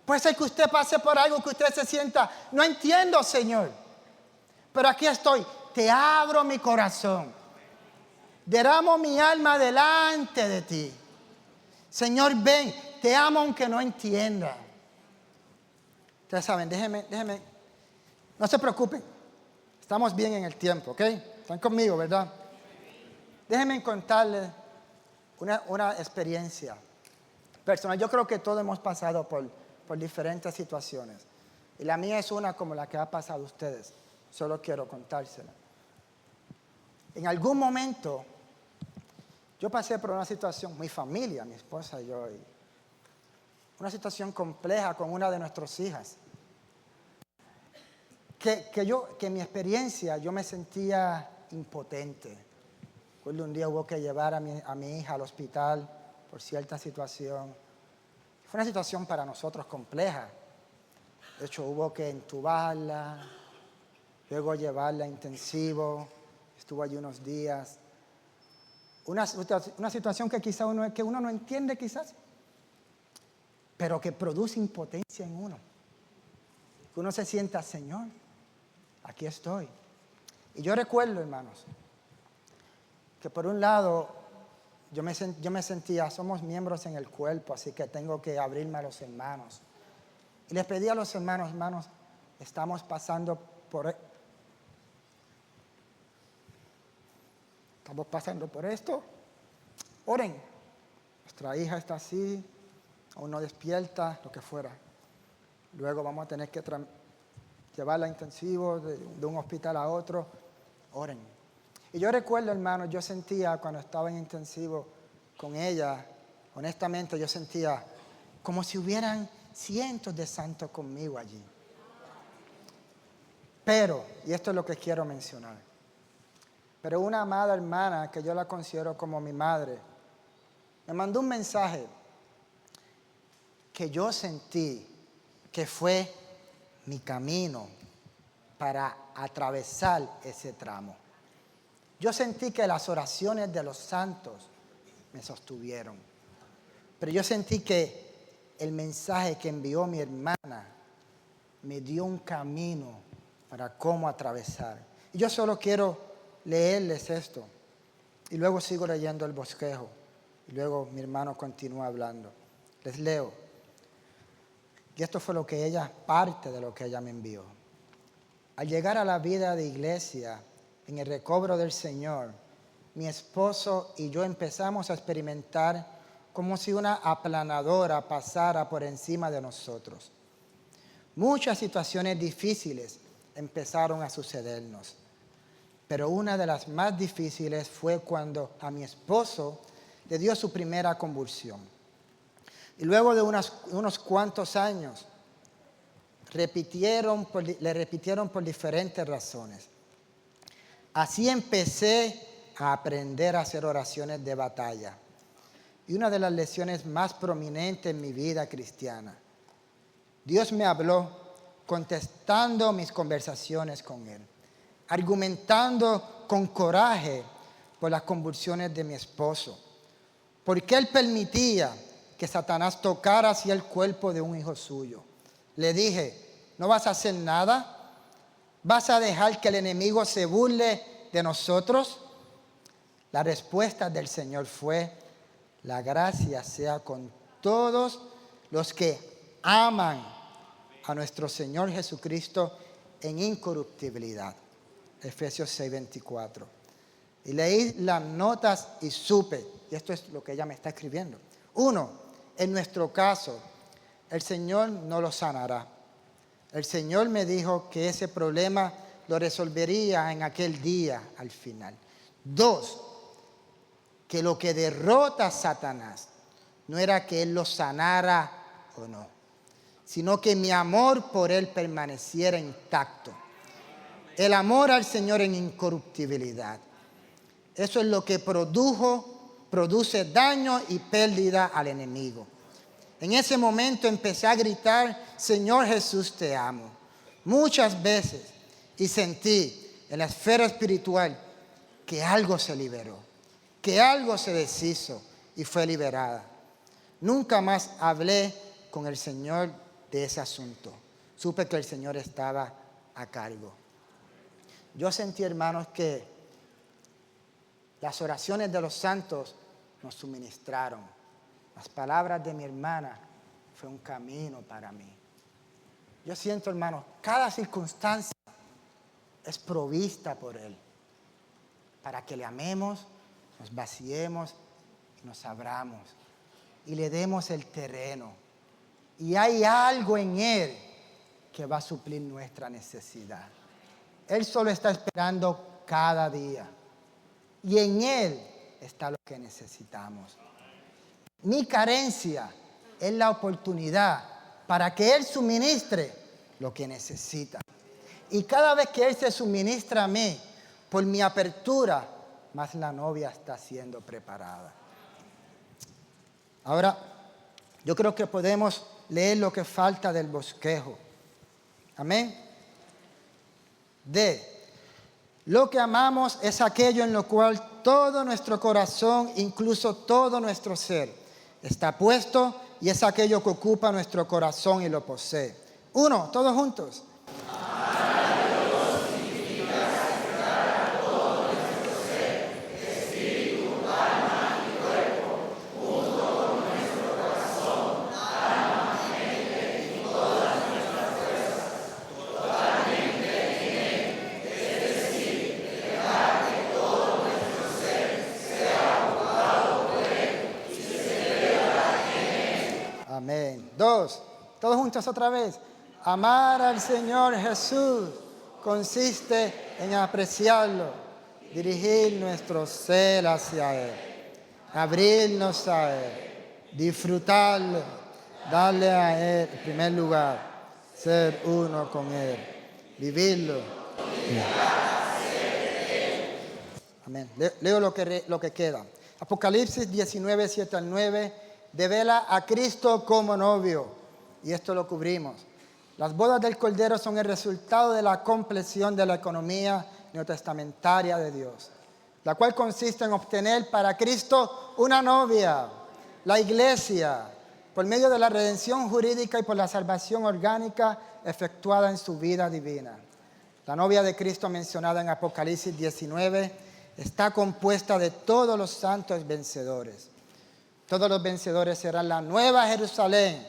Puede ser que usted pase por algo que usted se sienta, no entiendo, Señor, pero aquí estoy, te abro mi corazón, derramo mi alma delante de ti. Señor, ven, te amo aunque no entienda. Ustedes saben, déjenme, no se preocupen, estamos bien en el tiempo, ¿ok? Están conmigo, ¿verdad? Déjenme contarles una experiencia personal. Yo creo que todos hemos pasado por diferentes situaciones. Y la mía es una como la que ha pasado a ustedes. Solo quiero contársela. En algún momento, yo pasé por una situación, mi familia, mi esposa y yo, una situación compleja con una de nuestras hijas. Que en mi experiencia, yo me sentía impotente. Recuerdo un día hubo que llevar a mi hija al hospital por cierta situación. Fue una situación para nosotros compleja. De hecho, hubo que entubarla, luego llevarla a intensivo. Estuvo allí unos días. Una situación que quizá uno no entiende quizás, pero que produce impotencia en uno. Que uno se sienta, Señor, aquí estoy. Y yo recuerdo, hermanos, que por un lado yo me sentía, somos miembros en el cuerpo, así que tengo que abrirme a los hermanos. Y les pedí a los hermanos, estamos pasando por esto. Oren. Nuestra hija está así, aún no despierta, lo que fuera. Luego vamos a tener que llevarla a intensivo de un hospital a otro. Oren. Y yo recuerdo, hermano, yo sentía cuando estaba en intensivo con ella, honestamente yo sentía como si hubieran cientos de santos conmigo allí. Pero, y esto es lo que quiero mencionar, pero una amada hermana que yo la considero como mi madre, me mandó un mensaje que yo sentí que fue mi camino para atravesar ese tramo. Yo sentí que las oraciones de los santos me sostuvieron. Pero yo sentí que el mensaje que envió mi hermana me dio un camino para cómo atravesar. Y yo solo quiero leerles esto. Y luego sigo leyendo el bosquejo. Y luego mi hermano continúa hablando. Les leo. Y esto fue parte de lo que ella me envió. Al llegar a la vida de iglesia, en el recobro del Señor, mi esposo y yo empezamos a experimentar como si una aplanadora pasara por encima de nosotros. Muchas situaciones difíciles empezaron a sucedernos, pero una de las más difíciles fue cuando a mi esposo le dio su primera convulsión. Y luego de unos cuantos años, le repitieron por diferentes razones. Así empecé a aprender a hacer oraciones de batalla. Y una de las lecciones más prominentes en mi vida cristiana. Dios me habló contestando mis conversaciones con Él, argumentando con coraje por las convulsiones de mi esposo. Porque Él permitía que Satanás tocara hacia el cuerpo de un hijo suyo. Le dije, ¿no vas a hacer nada? ¿Vas a dejar que el enemigo se burle de nosotros? La respuesta del Señor fue, la gracia sea con todos los que aman a nuestro Señor Jesucristo en incorruptibilidad. Efesios 6:24. Y leí las notas y supe, y esto es lo que ella me está escribiendo. 1, en nuestro caso, el Señor no lo sanará. El Señor me dijo que ese problema lo resolvería en aquel día al final. 2, que lo que derrota a Satanás no era que Él lo sanara o no, sino que mi amor por Él permaneciera intacto. El amor al Señor en incorruptibilidad. Eso es lo que produce daño y pérdida al enemigo. En ese momento empecé a gritar, Señor Jesús, te amo. Muchas veces. Y sentí en la esfera espiritual que algo se liberó, que algo se deshizo y fue liberada. Nunca más hablé con el Señor de ese asunto. Supe que el Señor estaba a cargo. Yo sentí, hermanos, que las oraciones de los santos nos suministraron. Las palabras de mi hermana fue un camino para mí. Yo siento, hermanos, cada circunstancia es provista por Él. Para que le amemos, nos vaciemos y nos abramos. Y le demos el terreno. Y hay algo en Él que va a suplir nuestra necesidad. Él solo está esperando cada día. Y en Él está lo que necesitamos. Mi carencia es la oportunidad para que Él suministre lo que necesita. Y cada vez que Él se suministra a mí, por mi apertura, más la novia está siendo preparada. Ahora, yo creo que podemos leer lo que falta del bosquejo. Amén. Lo que amamos es aquello en lo cual todo nuestro corazón, incluso todo nuestro ser, está puesto y es aquello que ocupa nuestro corazón y lo posee. 1, todos juntos. Amén. 2, todos juntos otra vez. Amar al Señor Jesús consiste en apreciarlo, dirigir nuestro ser hacia Él, abrirnos a Él, disfrutarlo, darle a Él en primer lugar, ser uno con Él, vivirlo. Amén. Leo lo que queda. Apocalipsis 19, 7 al 9. Devela a Cristo como novio. Y esto lo cubrimos. Las bodas del Cordero son el resultado de la compleción de la economía neotestamentaria de Dios, la cual consiste en obtener para Cristo una novia, la iglesia, por medio de la redención jurídica y por la salvación orgánica efectuada en su vida divina. La novia de Cristo mencionada en Apocalipsis 19 está compuesta de todos los santos vencedores. Todos los vencedores serán la nueva Jerusalén,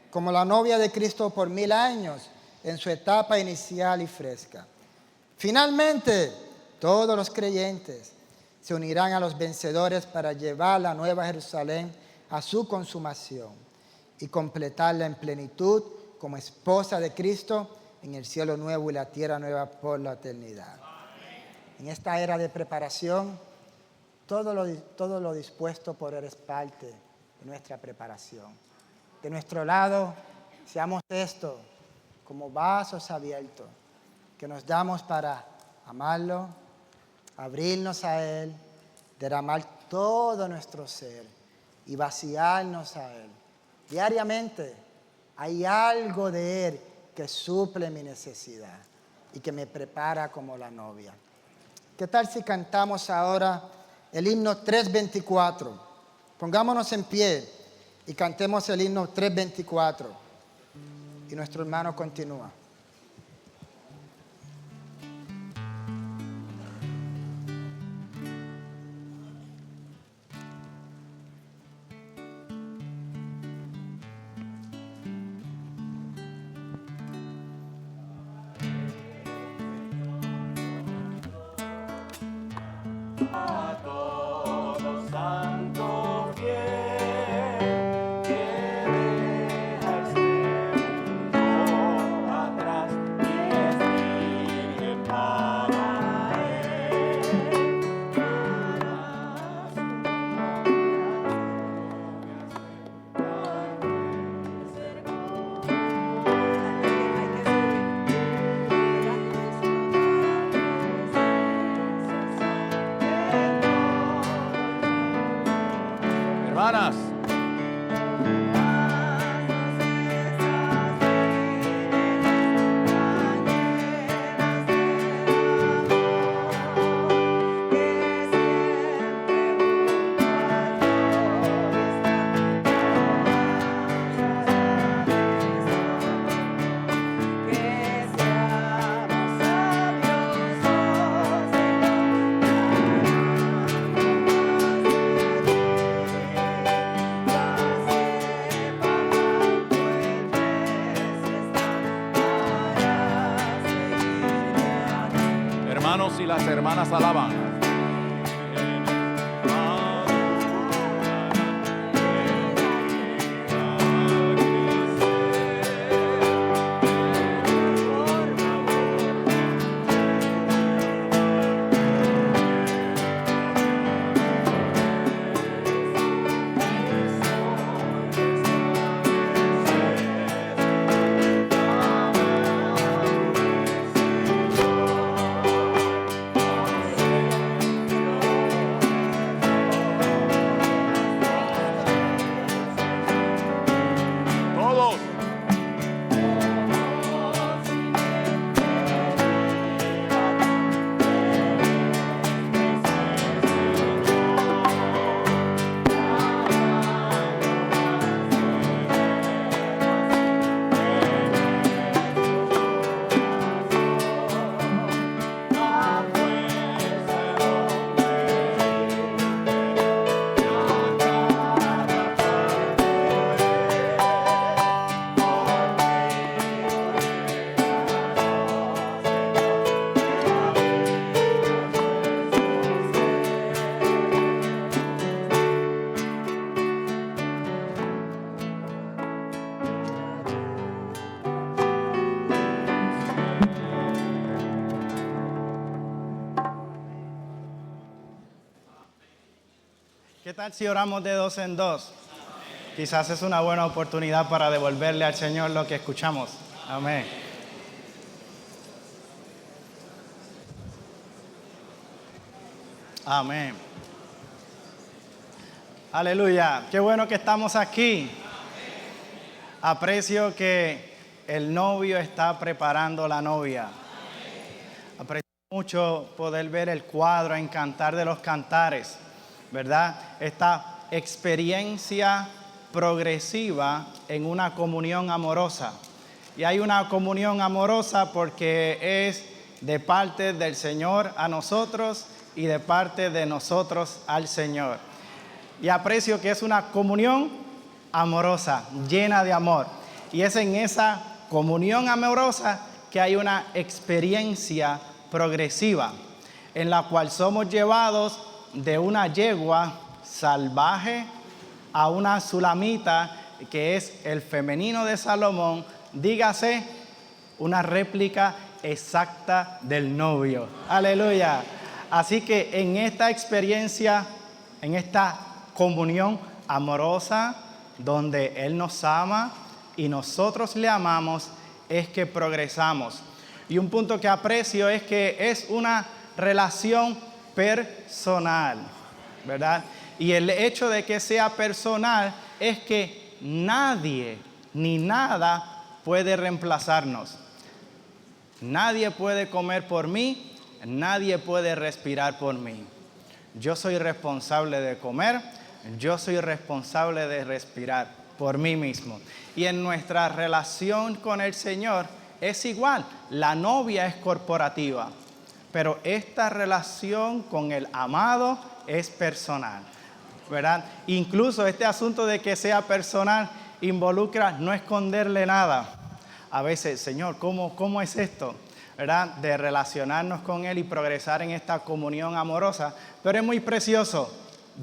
como la novia de Cristo por 1000 años, en su etapa inicial y fresca. Finalmente, todos los creyentes se unirán a los vencedores para llevar la nueva Jerusalén a su consumación y completarla en plenitud como esposa de Cristo en el cielo nuevo y la tierra nueva por la eternidad. En esta era de preparación, todo lo dispuesto por Él es parte de nuestra preparación. De nuestro lado, seamos esto, como vasos abiertos, que nos damos para amarlo, abrirnos a Él, derramar todo nuestro ser y vaciarnos a Él. Diariamente hay algo de Él que suple mi necesidad y que me prepara como la novia. ¿Qué tal si cantamos ahora el himno 324? Pongámonos en pie y cantemos el himno 324. Y nuestro hermano continúa. Hermanas. Hermanos y las hermanas alaban. ¿Qué tal si oramos de 2 en 2? Quizás es una buena oportunidad para devolverle al Señor lo que escuchamos. Amén. Amén. Aleluya. Qué bueno que estamos aquí. Aprecio que el novio está preparando la novia. Aprecio mucho poder ver el cuadro en Cantar de los Cantares, ¿verdad? Esta experiencia progresiva en una comunión amorosa. Y hay una comunión amorosa porque es de parte del Señor a nosotros y de parte de nosotros al Señor. Y aprecio que es una comunión amorosa, llena de amor. Y es en esa comunión amorosa que hay una experiencia progresiva, en la cual somos llevados de una yegua salvaje a una sulamita, que es el femenino de Salomón, dígase, una réplica exacta del novio. Aleluya. Así que en esta experiencia, en esta comunión amorosa, donde Él nos ama y nosotros le amamos, es que progresamos. Y un punto que aprecio es que es una relación personal, ¿verdad? Y el hecho de que sea personal es que nadie ni nada puede reemplazarnos. Nadie puede comer por mí, nadie puede respirar por mí. Yo soy responsable de comer, yo soy responsable de respirar por mí mismo. Y en nuestra relación con el Señor es igual. La novia es corporativa, pero esta relación con el amado es personal, ¿verdad? Incluso este asunto de que sea personal involucra no esconderle nada. A veces, Señor, ¿cómo es esto? ¿Verdad? De relacionarnos con Él y progresar en esta comunión amorosa. Pero es muy precioso.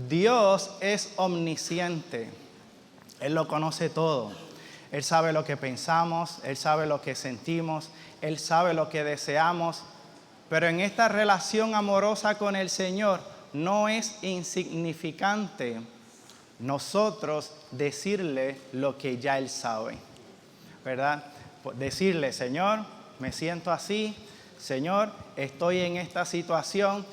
Dios es omnisciente. Él lo conoce todo. Él sabe lo que pensamos, Él sabe lo que sentimos, Él sabe lo que deseamos. Pero en esta relación amorosa con el Señor no es insignificante nosotros decirle lo que ya Él sabe, ¿verdad? Decirle, Señor, me siento así, Señor, estoy en esta situación,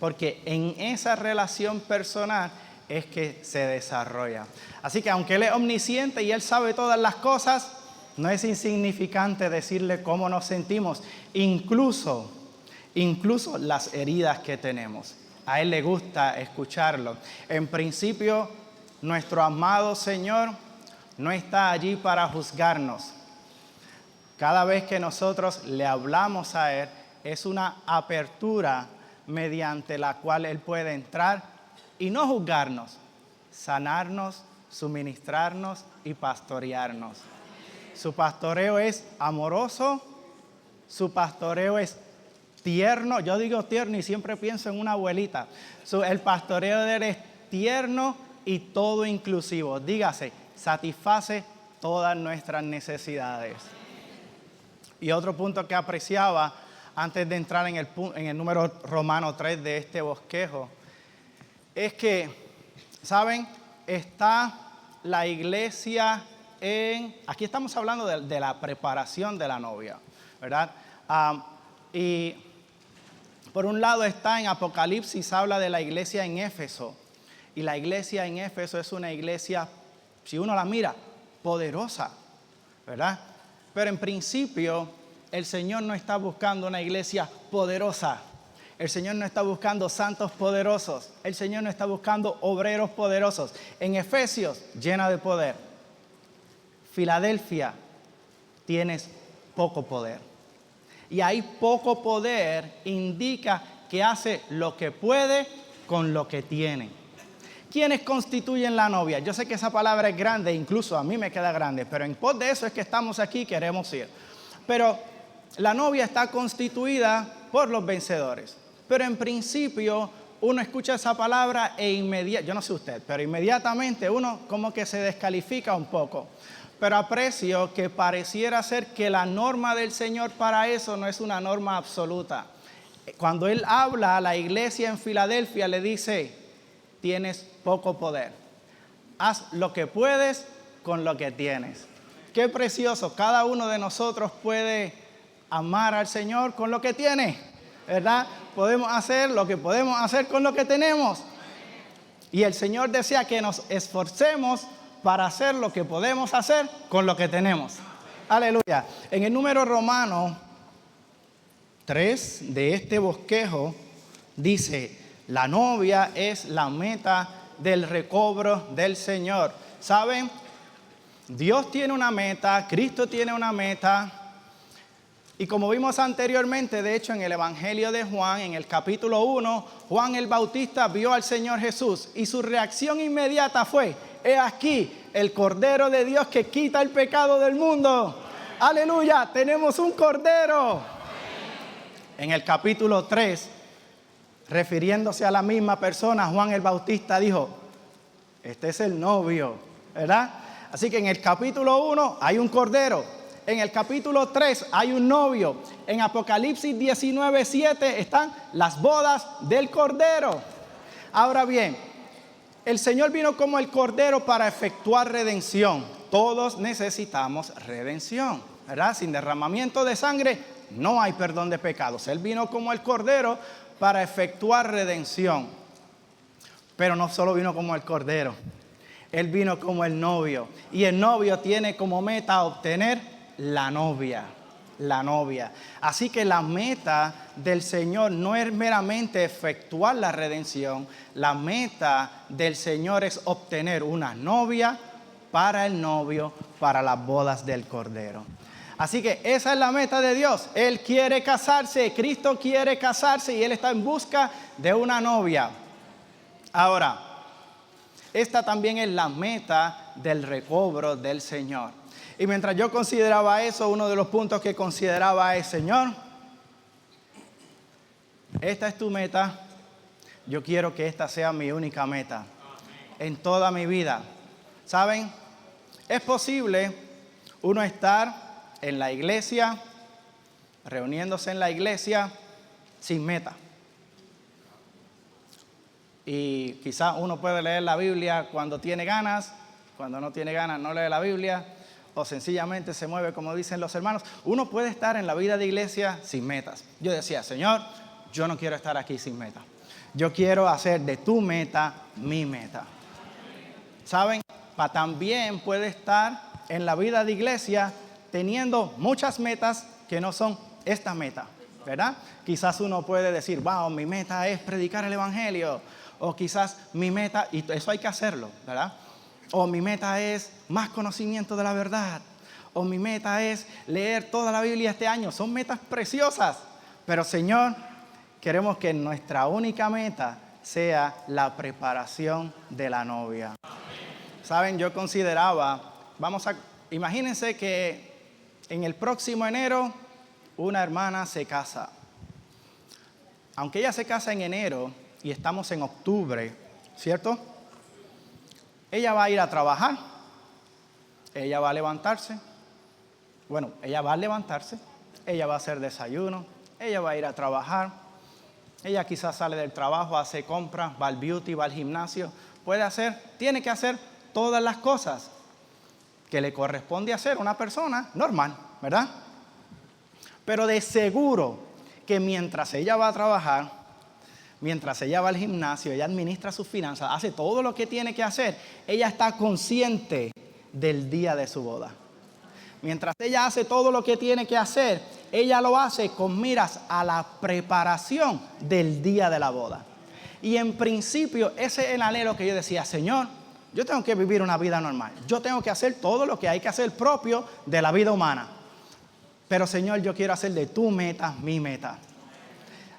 porque en esa relación personal es que se desarrolla. Así que aunque Él es omnisciente y Él sabe todas las cosas, no es insignificante decirle cómo nos sentimos, incluso las heridas que tenemos. A Él le gusta escucharlo. En principio, nuestro amado Señor no está allí para juzgarnos. Cada vez que nosotros le hablamos a Él, es una apertura mediante la cual Él puede entrar y no juzgarnos, sanarnos, suministrarnos y pastorearnos. Su pastoreo es amoroso, su pastoreo es tierno. Yo digo tierno y siempre pienso en una abuelita. El pastoreo de Él es tierno y todo inclusivo. Dígase, satisface todas nuestras necesidades. Y otro punto que apreciaba antes de entrar en el número Romano 3 de este bosquejo es que, ¿saben? Está la iglesia aquí estamos hablando de la preparación de la novia, ¿verdad? Y por un lado está en Apocalipsis, habla de la iglesia en Éfeso. Y la iglesia en Éfeso es una iglesia, si uno la mira, poderosa, ¿verdad? Pero en principio, el Señor no está buscando una iglesia poderosa. El Señor no está buscando santos poderosos. El Señor no está buscando obreros poderosos. En Efesios, llena de poder. Filadelfia, tienes poco poder. Y ahí poco poder indica que hace lo que puede con lo que tiene. ¿Quiénes constituyen la novia? Yo sé que esa palabra es grande, incluso a mí me queda grande, pero en pos de eso es que estamos aquí y queremos ir. Pero la novia está constituida por los vencedores. Pero en principio uno escucha esa palabra yo no sé usted, pero inmediatamente uno como que se descalifica un poco. Pero aprecio que pareciera ser que la norma del Señor para eso no es una norma absoluta. Cuando Él habla a la iglesia en Filadelfia, le dice, tienes poco poder. Haz lo que puedes con lo que tienes. Qué precioso. Cada uno de nosotros puede amar al Señor con lo que tiene, ¿verdad? Podemos hacer lo que podemos hacer con lo que tenemos. Y el Señor desea que nos esforcemos para hacer lo que podemos hacer con lo que tenemos. Aleluya. En el número Romano 3 de este bosquejo dice, la novia es la meta del recobro del Señor. ¿Saben? Dios tiene una meta, Cristo tiene una meta, Y como vimos anteriormente, de hecho en el Evangelio de Juan, en el capítulo 1, Juan el Bautista vio al Señor Jesús y su reacción inmediata fue: he aquí el Cordero de Dios que quita el pecado del mundo. Aleluya, tenemos un Cordero. En el capítulo 3, refiriéndose a la misma persona, Juan el Bautista dijo: este es el novio, ¿verdad? Así que en el capítulo 1 hay un Cordero. En el capítulo 3 hay un novio. En Apocalipsis 19:7 están las bodas del Cordero. Ahora bien, el Señor vino como el Cordero para efectuar redención. Todos necesitamos redención, ¿verdad? Sin derramamiento de sangre no hay perdón de pecados. Él vino como el Cordero para efectuar redención. Pero no solo vino como el Cordero, Él vino como el novio. Y el novio tiene como meta obtener la novia. Así que la meta del Señor no es meramente efectuar la redención. La meta del Señor es obtener una novia para el novio, para las bodas del Cordero. Así que esa es la meta de Dios. Él quiere casarse, Cristo quiere casarse y Él está en busca de una novia. Ahora, esta también es la meta del recobro del Señor. Y mientras yo consideraba eso, uno de los puntos que consideraba es: Señor, esta es tu meta, yo quiero que esta sea mi única meta en toda mi vida. ¿Saben? Es posible uno estar en la iglesia, reuniéndose en la iglesia, sin meta. Y quizás uno puede leer la Biblia cuando tiene ganas, cuando no tiene ganas no lee la Biblia, o sencillamente se mueve como dicen los hermanos. Uno puede estar en la vida de iglesia sin metas. Yo decía: Señor, yo no quiero estar aquí sin meta. Yo quiero hacer de tu meta mi meta. ¿Saben? También puede estar en la vida de iglesia teniendo muchas metas que no son esta meta, ¿verdad? Quizás uno puede decir: wow, mi meta es predicar el evangelio. O quizás mi meta, y eso hay que hacerlo, ¿verdad? O mi meta es más conocimiento de la verdad. O mi meta es leer toda la Biblia este año. Son metas preciosas. Pero Señor, queremos que nuestra única meta sea la preparación de la novia. Saben, yo consideraba, imagínense que en el próximo enero una hermana se casa. Aunque ella se casa en enero y estamos en octubre, ¿cierto? Ella va a ir a trabajar, ella va a levantarse, ella va a hacer desayuno, ella va a ir a trabajar, ella quizás sale del trabajo, hace compras, va al beauty, va al gimnasio, tiene que hacer todas las cosas que le corresponde hacer a una persona normal, ¿verdad? Pero de seguro que mientras ella va a trabajar, mientras ella va al gimnasio, ella administra sus finanzas, hace todo lo que tiene que hacer, ella está consciente del día de su boda. Mientras ella hace todo lo que tiene que hacer, ella lo hace con miras a la preparación del día de la boda. Y en principio, ese es el anhelo que yo decía: Señor, yo tengo que vivir una vida normal. Yo tengo que hacer todo lo que hay que hacer propio de la vida humana. Pero Señor, yo quiero hacer de tu meta mi meta.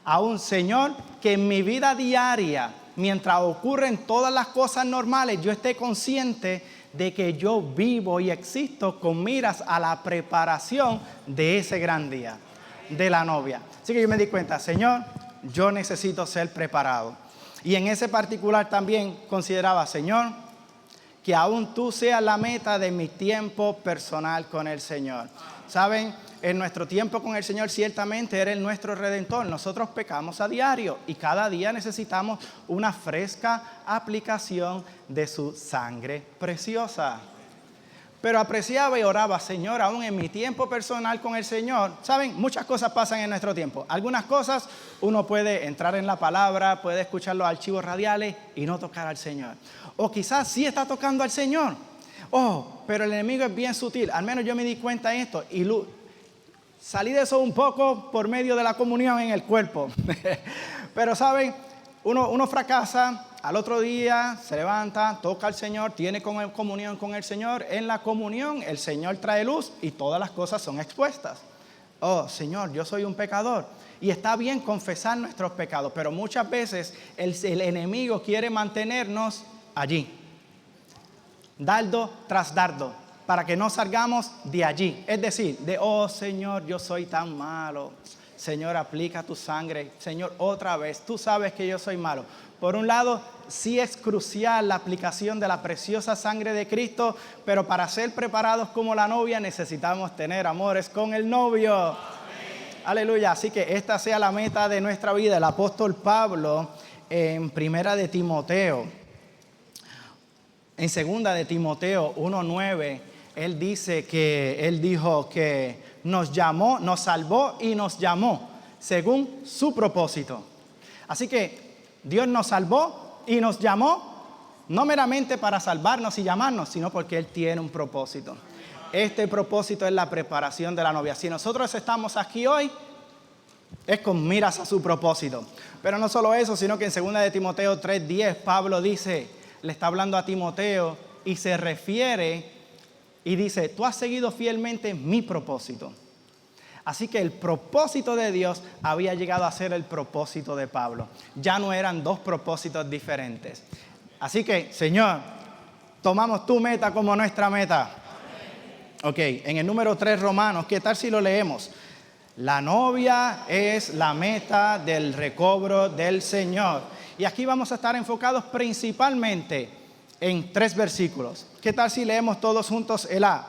Aún, Señor, que en mi vida diaria, mientras ocurren todas las cosas normales, yo esté consciente de que yo vivo y existo con miras a la preparación de ese gran día, de la novia. Así que yo me di cuenta: Señor, yo necesito ser preparado. Y en ese particular también consideraba: Señor, que aún tú seas la meta de mi tiempo personal con el Señor. ¿Saben? En nuestro tiempo con el Señor ciertamente era nuestro Redentor. Nosotros pecamos a diario y cada día necesitamos una fresca aplicación de su sangre preciosa. Pero apreciaba y oraba: Señor, aún en mi tiempo personal con el Señor. ¿Saben? Muchas cosas pasan en nuestro tiempo. Algunas cosas uno puede entrar en la palabra, puede escuchar los archivos radiales y no tocar al Señor. O quizás sí está tocando al Señor. Pero el enemigo es bien sutil. Al menos yo me di cuenta de esto y salí de eso un poco por medio de la comunión en el cuerpo. Pero ¿saben? Uno fracasa, al otro día se levanta, toca al Señor, tiene comunión con el Señor. En la comunión el Señor trae luz y todas las cosas son expuestas. oh Señor, yo soy un pecador. Y está bien confesar nuestros pecados, pero muchas veces el enemigo quiere mantenernos allí, dardo tras dardo, para que no salgamos de allí. Es decir, oh Señor, yo soy tan malo. Señor, aplica tu sangre. Señor, otra vez, tú sabes que yo soy malo. Por un lado, sí es crucial la aplicación de la preciosa sangre de Cristo, pero para ser preparados como la novia necesitamos tener amores con el novio. Amén. Aleluya. Así que esta sea la meta de nuestra vida. El apóstol Pablo en Primera de Timoteo, en Segunda de Timoteo 1:9, él dijo que nos llamó, nos salvó y nos llamó según su propósito. Así que Dios nos salvó y nos llamó no meramente para salvarnos y llamarnos, sino porque Él tiene un propósito. Este propósito es la preparación de la novia. Si nosotros estamos aquí hoy, es con miras a su propósito. Pero no solo eso, sino que en 2 de Timoteo 3:10, Pablo dice, le está hablando a Timoteo y se refiere y dice, tú has seguido fielmente mi propósito. Así que el propósito de Dios había llegado a ser el propósito de Pablo. Ya no eran dos propósitos diferentes. Así que, Señor, tomamos tu meta como nuestra meta. Ok, en el número 3 Romanos, ¿qué tal si lo leemos? La novia es la meta del recobro del Señor. Y aquí vamos a estar enfocados principalmente en 3 versículos. ¿Qué tal si leemos todos juntos el A?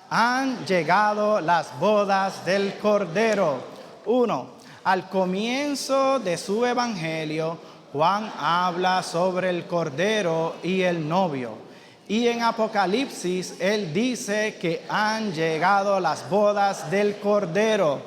Han llegado las bodas del Cordero. 1. Al comienzo de su evangelio, Juan habla sobre el Cordero y el novio. Y en Apocalipsis, él dice que han llegado las bodas del Cordero.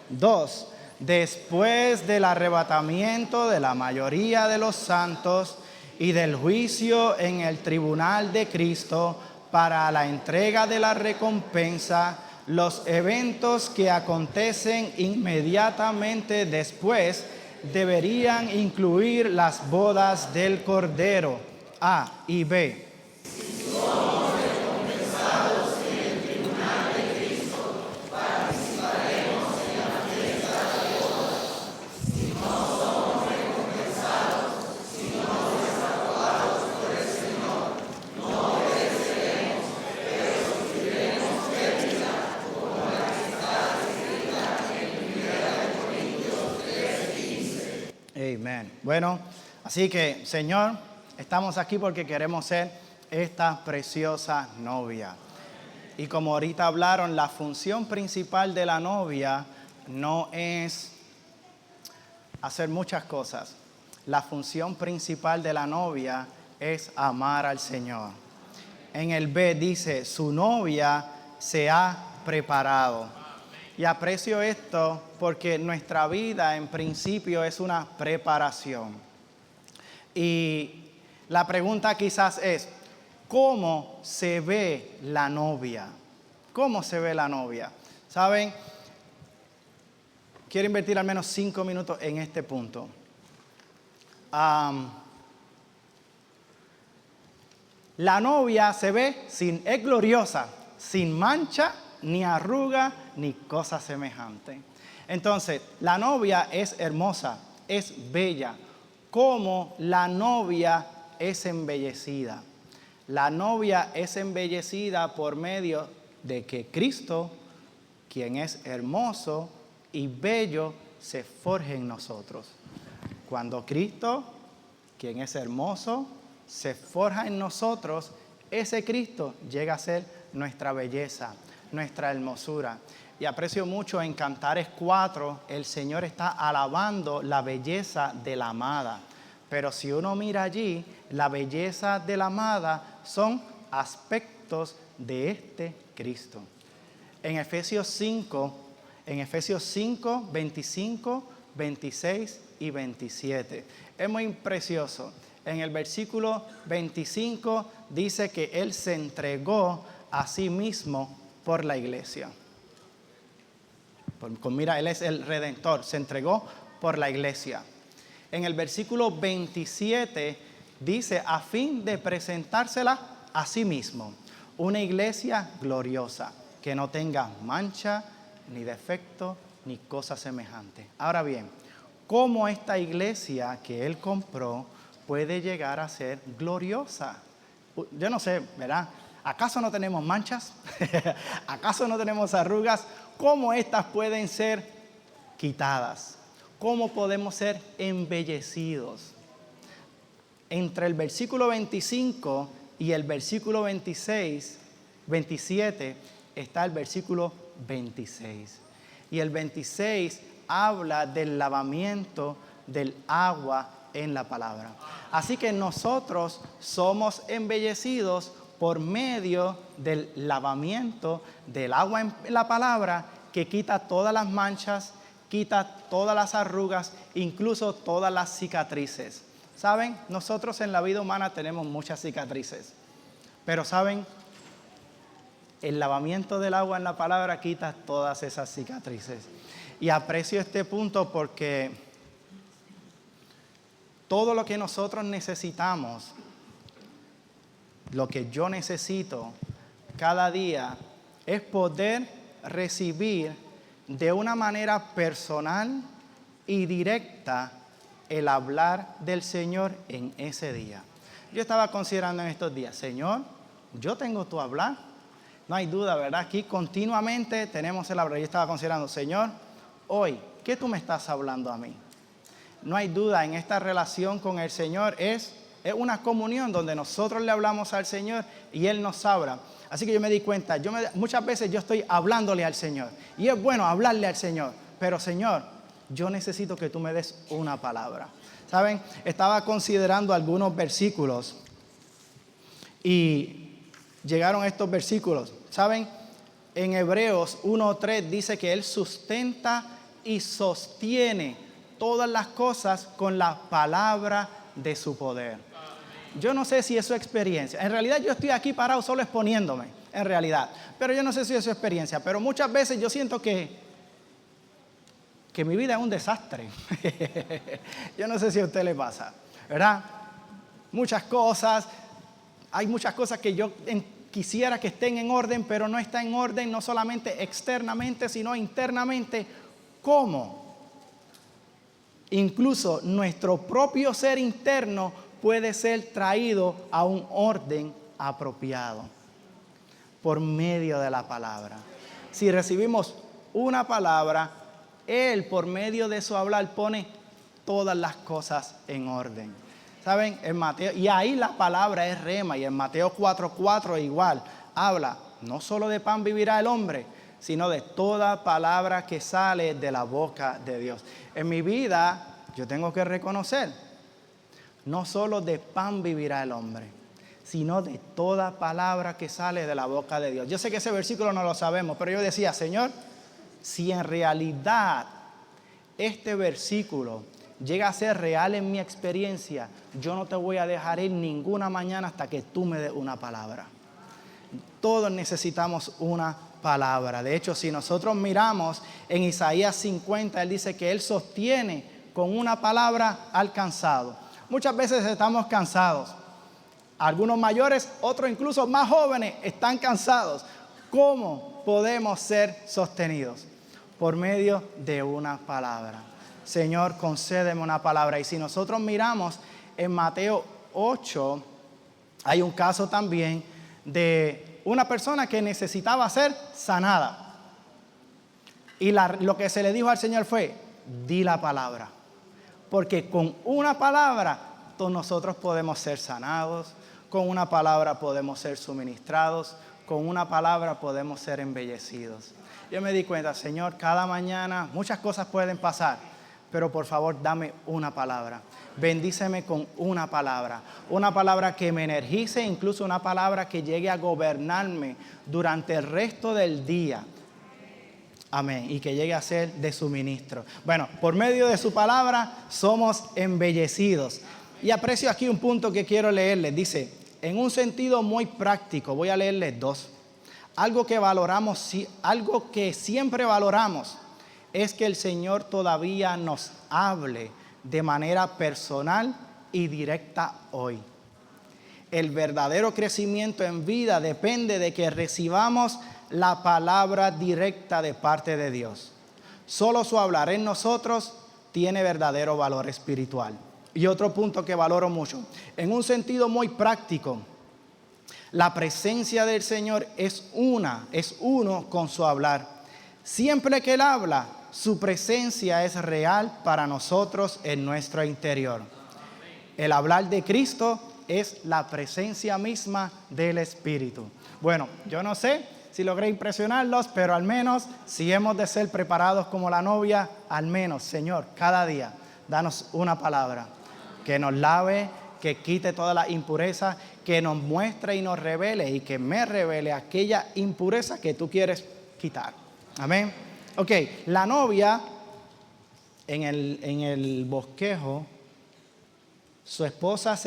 2. Después del arrebatamiento de la mayoría de los santos y del juicio en el tribunal de Cristo, para la entrega de la recompensa, los eventos que acontecen inmediatamente después deberían incluir las bodas del Cordero. A y B. Amén. Bueno, así que, Señor, estamos aquí porque queremos ser esta preciosa novia. Y como ahorita hablaron, la función principal de la novia no es hacer muchas cosas. La función principal de la novia es amar al Señor. En el B dice, su novia se ha preparado. Y aprecio esto porque nuestra vida en principio es una preparación. Y la pregunta quizás es, ¿cómo se ve la novia? ¿Cómo se ve la novia? ¿Saben? Quiero invertir al menos 5 minutos en este punto. La novia se ve es gloriosa, sin mancha, ni arruga, ni cosa semejante. Entonces, la novia es hermosa, es bella. Como la novia es embellecida. La novia es embellecida por medio de que Cristo, quien es hermoso y bello, se forje en nosotros. Cuando Cristo, quien es hermoso, se forja en nosotros, ese Cristo llega a ser nuestra belleza, nuestra hermosura. Y aprecio mucho en Cantares 4, el Señor está alabando la belleza de la amada. Pero si uno mira allí, la belleza de la amada son aspectos de este Cristo. En Efesios 5, 25, 26 y 27. Es muy precioso. En el versículo 25 dice que Él se entregó a sí mismo por la iglesia. Mira, Él es el Redentor, se entregó por la iglesia. En el versículo 27 dice, a fin de presentársela a sí mismo, una iglesia gloriosa, que no tenga mancha, ni defecto, ni cosa semejante. Ahora bien, ¿cómo esta iglesia que Él compró puede llegar a ser gloriosa? Yo no sé, ¿verdad? ¿Acaso no tenemos manchas? ¿Acaso no tenemos arrugas? ¿Cómo estas pueden ser quitadas? ¿Cómo podemos ser embellecidos? Entre el versículo 25 y el versículo 27 está el versículo 26. Y el 26 habla del lavamiento del agua en la palabra. Así que nosotros somos embellecidos por medio del lavamiento del agua en la palabra, que quita todas las manchas, quita todas las arrugas, incluso todas las cicatrices. ¿Saben? Nosotros en la vida humana tenemos muchas cicatrices. Pero ¿saben? El lavamiento del agua en la palabra quita todas esas cicatrices. Y aprecio este punto porque todo lo que nosotros necesitamos, lo que yo necesito cada día, es poder recibir de una manera personal y directa el hablar del Señor en ese día. Yo estaba considerando en estos días, Señor, yo tengo tu hablar. No hay duda, ¿verdad? Aquí continuamente tenemos el hablar. Yo estaba considerando, Señor, hoy, ¿qué tú me estás hablando a mí? No hay duda, en esta relación con el Señor es una comunión donde nosotros le hablamos al Señor y Él nos habla. Así que yo me di cuenta, muchas veces yo estoy hablándole al Señor. Y es bueno hablarle al Señor, pero Señor, yo necesito que tú me des una palabra. ¿Saben? Estaba considerando algunos versículos y llegaron estos versículos. ¿Saben? En Hebreos 1:3 dice que Él sustenta y sostiene todas las cosas con la palabra de su poder. Yo no sé si es su experiencia. En realidad yo estoy aquí parado solo exponiéndome, en realidad. Pero yo no sé si es su experiencia. Pero muchas veces yo siento que mi vida es un desastre. Yo no sé si a usted le pasa, ¿verdad? Muchas cosas, hay muchas cosas que yo quisiera que estén en orden, pero no está en orden, no solamente externamente, sino internamente. ¿Cómo? Incluso nuestro propio ser interno puede ser traído a un orden apropiado por medio de la palabra. Si recibimos una palabra, Él por medio de su hablar pone todas las cosas en orden. ¿Saben? En Mateo, y ahí la palabra es rema, y en Mateo 4:4 igual habla, no solo de pan vivirá el hombre, sino de toda palabra que sale de la boca de Dios. En mi vida yo tengo que reconocer, no solo de pan vivirá el hombre, sino de toda palabra que sale de la boca de Dios. Yo sé que ese versículo no lo sabemos, pero yo decía, Señor, si en realidad este versículo llega a ser real en mi experiencia, yo no te voy a dejar ir ninguna mañana hasta que tú me des una palabra. Todos necesitamos una palabra. De hecho, si nosotros miramos en Isaías 50, Él dice que Él sostiene con una palabra al cansado. Muchas veces estamos cansados. Algunos mayores, otros incluso más jóvenes están cansados. ¿Cómo podemos ser sostenidos? Por medio de una palabra. Señor, concédeme una palabra. Y si nosotros miramos en Mateo 8, hay un caso también de una persona que necesitaba ser sanada. Y lo que se le dijo al Señor fue, di la palabra. Porque con una palabra todos nosotros podemos ser sanados, con una palabra podemos ser suministrados, con una palabra podemos ser embellecidos. Yo me di cuenta, Señor, cada mañana muchas cosas pueden pasar, pero por favor dame una palabra. Bendíceme con una palabra que me energice, incluso una palabra que llegue a gobernarme durante el resto del día. Amén. Y que llegue a ser de suministro. Bueno, por medio de su palabra somos embellecidos. Y aprecio aquí un punto que quiero leerles. Dice, en un sentido muy práctico, voy a leerles dos. Algo que valoramos, algo que siempre valoramos, es que el Señor todavía nos hable de manera personal y directa hoy. el verdadero crecimiento en vida depende de que recibamos la palabra directa de parte de Dios. Solo su hablar en nosotros tiene verdadero valor espiritual. Y otro punto que valoro mucho, en un sentido muy práctico, la presencia del Señor es uno con su hablar. Siempre que Él habla, su presencia es real para nosotros en nuestro interior. El hablar de Cristo es la presencia misma del Espíritu. Bueno, yo no sé si logré impresionarlos, pero al menos si hemos de ser preparados como la novia, al menos, Señor, cada día, danos una palabra que nos lave, que quite toda la impureza, que nos muestre y nos revele y que me revele aquella impureza que tú quieres quitar. Amén. Ok, la novia en el bosquejo, su esposa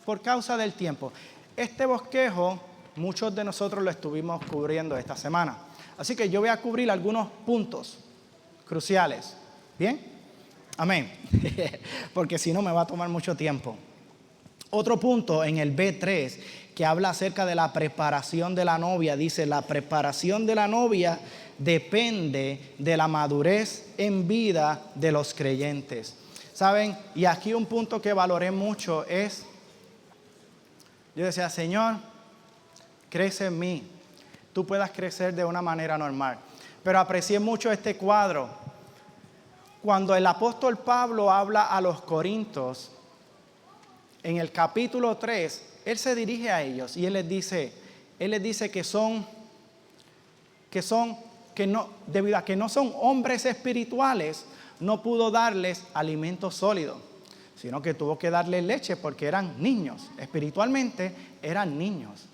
por causa del tiempo. Este bosquejo, muchos de nosotros lo estuvimos cubriendo esta semana. Así que yo voy a cubrir algunos puntos cruciales. ¿Bien? Amén. Porque si no me va a tomar mucho tiempo. Otro punto en el B3 que habla acerca de la preparación de la novia. Dice, la preparación de la novia depende de la madurez en vida de los creyentes. ¿Saben? Y aquí un punto que valoré mucho es, yo decía, Señor, crece en mí. Tú puedas crecer de una manera normal. Pero aprecié mucho este cuadro. Cuando el apóstol Pablo habla a los corintios, en el capítulo 3, él se dirige a ellos y él les dice debido a que no son hombres espirituales, no pudo darles alimento sólido, sino que tuvo que darles leche porque eran niños, espiritualmente eran niños.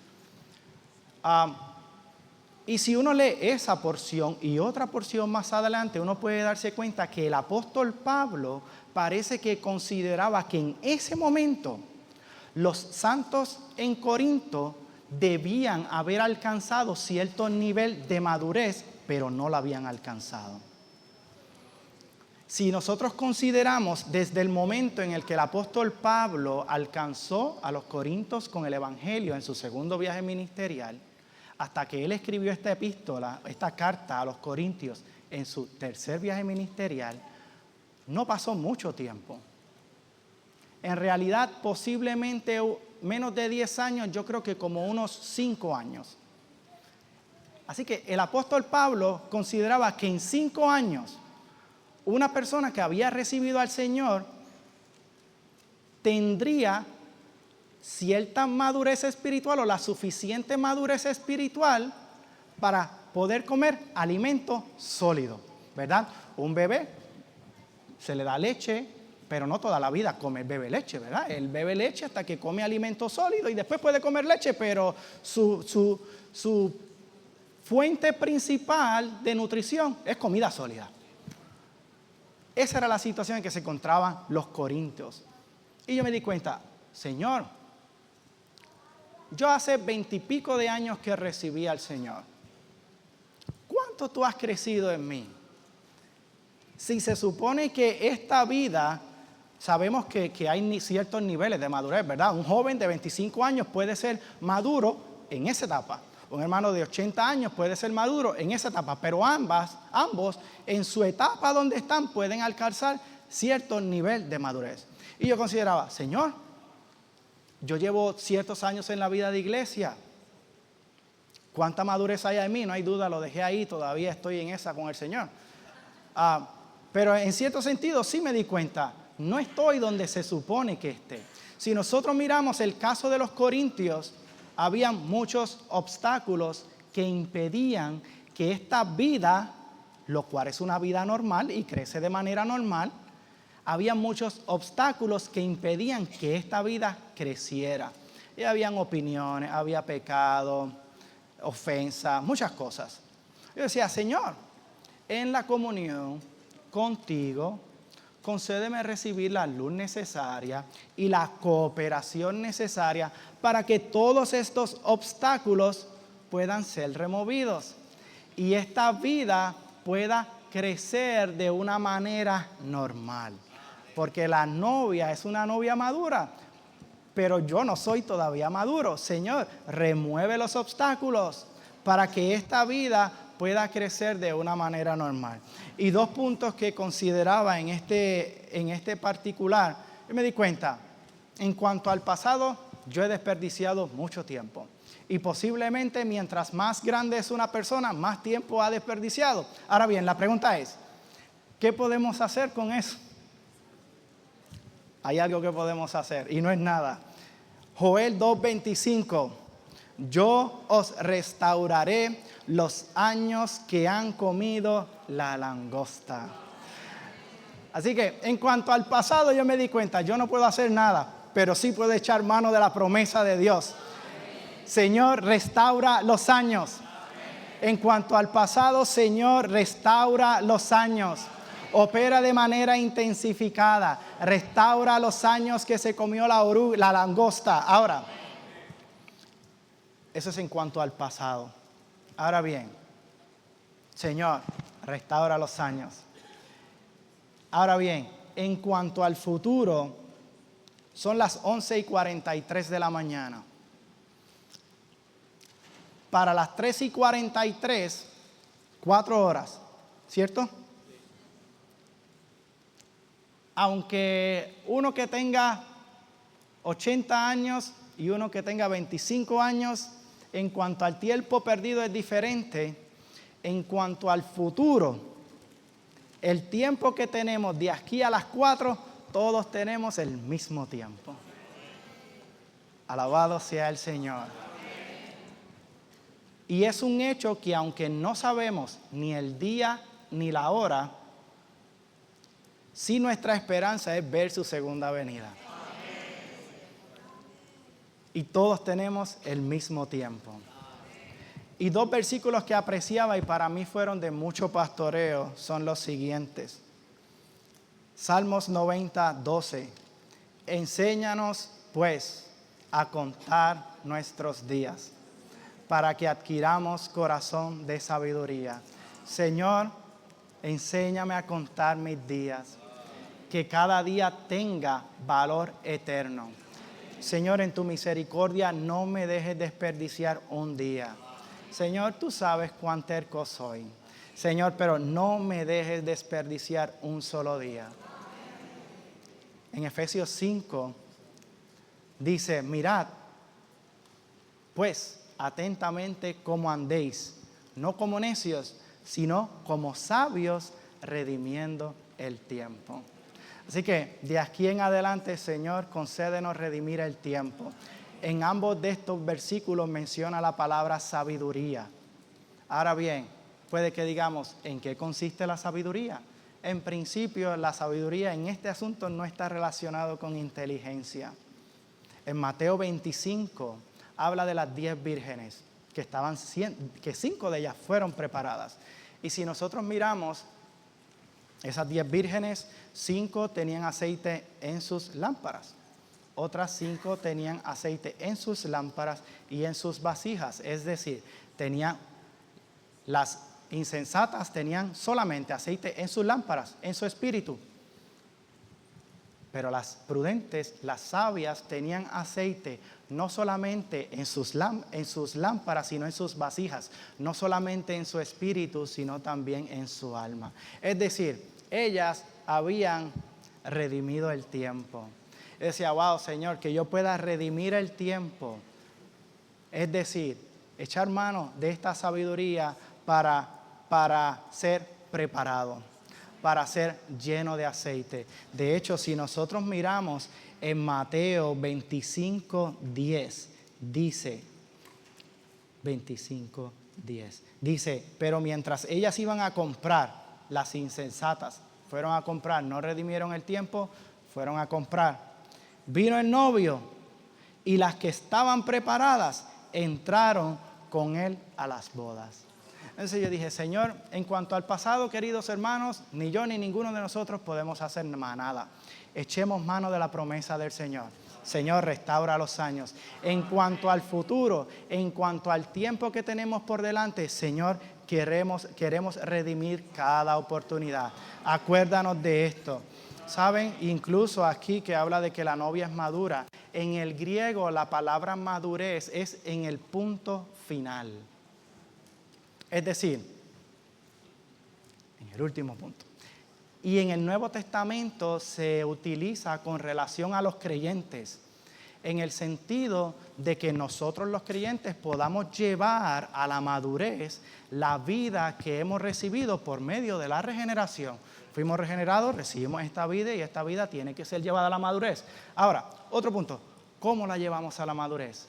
Y si uno lee esa porción y otra porción más adelante, uno puede darse cuenta que el apóstol Pablo parece que consideraba que en ese momento los santos en Corinto debían haber alcanzado cierto nivel de madurez, pero no la habían alcanzado. Si nosotros consideramos desde el momento en el que el apóstol Pablo alcanzó a los corintios con el evangelio en su segundo viaje ministerial, hasta que él escribió esta epístola, esta carta a los corintios en su tercer viaje ministerial, no pasó mucho tiempo. En realidad, posiblemente menos de 10 años, yo creo que como unos 5 años. Así que el apóstol Pablo consideraba que en 5 años, una persona que había recibido al Señor tendría cierta madurez espiritual o la suficiente madurez espiritual para poder comer alimento sólido, ¿verdad? Un bebé se le da leche, pero no toda la vida come el bebé leche, ¿verdad? Él bebe leche hasta que come alimento sólido y después puede comer leche, pero su fuente principal de nutrición es comida sólida. Esa era la situación en que se encontraban los corintios. Y yo me di cuenta, Señor, yo hace 20 y pico de años que recibí al Señor. ¿Cuánto tú has crecido en mí? Si se supone que esta vida, sabemos que hay ciertos niveles de madurez, ¿verdad? Un joven de 25 años puede ser maduro en esa etapa. Un hermano de 80 años puede ser maduro en esa etapa. Pero ambos en su etapa donde están pueden alcanzar cierto nivel de madurez. Y yo consideraba, Señor, yo llevo ciertos años en la vida de iglesia. ¿Cuánta madurez hay en mí? No hay duda, lo dejé ahí, todavía estoy en esa con el Señor. Pero en cierto sentido sí me di cuenta, no estoy donde se supone que esté. Si nosotros miramos el caso de los corintios, había muchos obstáculos que impedían que esta vida, lo cual es una vida normal y crece de manera normal, había muchos obstáculos que impedían que esta vida creciera. Y habían opiniones, había pecado, ofensa, muchas cosas. Yo decía, Señor, en la comunión contigo, concédeme recibir la luz necesaria y la cooperación necesaria para que todos estos obstáculos puedan ser removidos y esta vida pueda crecer de una manera normal. Porque la novia es una novia madura. pero yo no soy todavía maduro. Señor, remueve los obstáculos para que esta vida pueda crecer de una manera normal. Y 2 puntos que consideraba en este particular, yo me di cuenta, en cuanto al pasado, yo he desperdiciado mucho tiempo. Y posiblemente mientras más grande es una persona, más tiempo ha desperdiciado. Ahora bien, la pregunta es, ¿qué podemos hacer con eso? Hay algo que podemos hacer y no es nada. Joel 2:25, yo os restauraré los años que han comido la langosta. Así que en cuanto al pasado yo me di cuenta, yo no puedo hacer nada, pero sí puedo echar mano de la promesa de Dios. Señor, restaura los años. En cuanto al pasado, Señor, restaura los años. Opera de manera intensificada. Restaura los años que se comió la langosta. Ahora, eso es en cuanto al pasado. Ahora bien, Señor, restaura los años. Ahora bien, en cuanto al futuro, son las 11:43 de la mañana. Para las 3:43, 4 horas, ¿cierto? Aunque uno que tenga 80 años y uno que tenga 25 años, en cuanto al tiempo perdido es diferente. En cuanto al futuro, el tiempo que tenemos de aquí a las 4, todos tenemos el mismo tiempo. Alabado sea el Señor. Y es un hecho que aunque no sabemos ni el día ni la hora, sí nuestra esperanza es ver su segunda venida. Y todos tenemos el mismo tiempo. Y 2 versículos que apreciaba y para mí fueron de mucho pastoreo son los siguientes. Salmos 90:12. Enséñanos pues a contar nuestros días, para que adquiramos corazón de sabiduría. Señor, enséñame a contar mis días, que cada día tenga valor eterno. Señor, en tu misericordia no me dejes desperdiciar un día. Señor, tú sabes cuán terco soy. Señor, pero no me dejes desperdiciar un solo día. En Efesios 5 dice, mirad, pues, atentamente cómo andéis, no como necios, sino como sabios, redimiendo el tiempo. Así que de aquí en adelante, Señor, concédenos redimir el tiempo. En ambos de estos versículos menciona la palabra sabiduría. Ahora bien, puede que digamos, ¿en qué consiste la sabiduría? En principio, la sabiduría en este asunto no está relacionado con inteligencia. En Mateo 25 habla de las 10 vírgenes que 5 de ellas fueron preparadas. Y si nosotros miramos esas 10 vírgenes, 5 tenían aceite en sus lámparas. Otras 5 tenían aceite en sus lámparas y en sus vasijas. Es decir, las insensatas tenían solamente aceite en sus lámparas, en su espíritu. Pero las prudentes, las sabias, tenían aceite no solamente en sus lámparas, sino en sus vasijas. No solamente en su espíritu, sino también en su alma. Es decir, ellas habían redimido el tiempo. Decía, wow, Señor, que yo pueda redimir el tiempo. Es decir, echar mano de esta sabiduría para ser preparado, para ser lleno de aceite. De hecho, si nosotros miramos en Mateo 25:10, dice, 25:10, dice, pero mientras ellas iban a comprar, las insensatas fueron a comprar, no redimieron el tiempo, fueron a comprar. Vino el novio y las que estaban preparadas entraron con él a las bodas. Entonces yo dije, Señor, en cuanto al pasado, queridos hermanos, ni yo ni ninguno de nosotros podemos hacer nada. Echemos mano de la promesa del Señor. Señor, restaura los años. En cuanto al futuro, en cuanto al tiempo que tenemos por delante, Señor, queremos redimir cada oportunidad. Acuérdanos de esto. Saben, incluso aquí que habla de que la novia es madura, en el griego la palabra madurez es en el punto final. Es decir, en el último punto. Y en el Nuevo Testamento se utiliza con relación a los creyentes, en el sentido de que nosotros los creyentes podamos llevar a la madurez la vida que hemos recibido por medio de la regeneración. Fuimos regenerados, recibimos esta vida y esta vida tiene que ser llevada a la madurez. Ahora, otro punto, ¿cómo la llevamos a la madurez?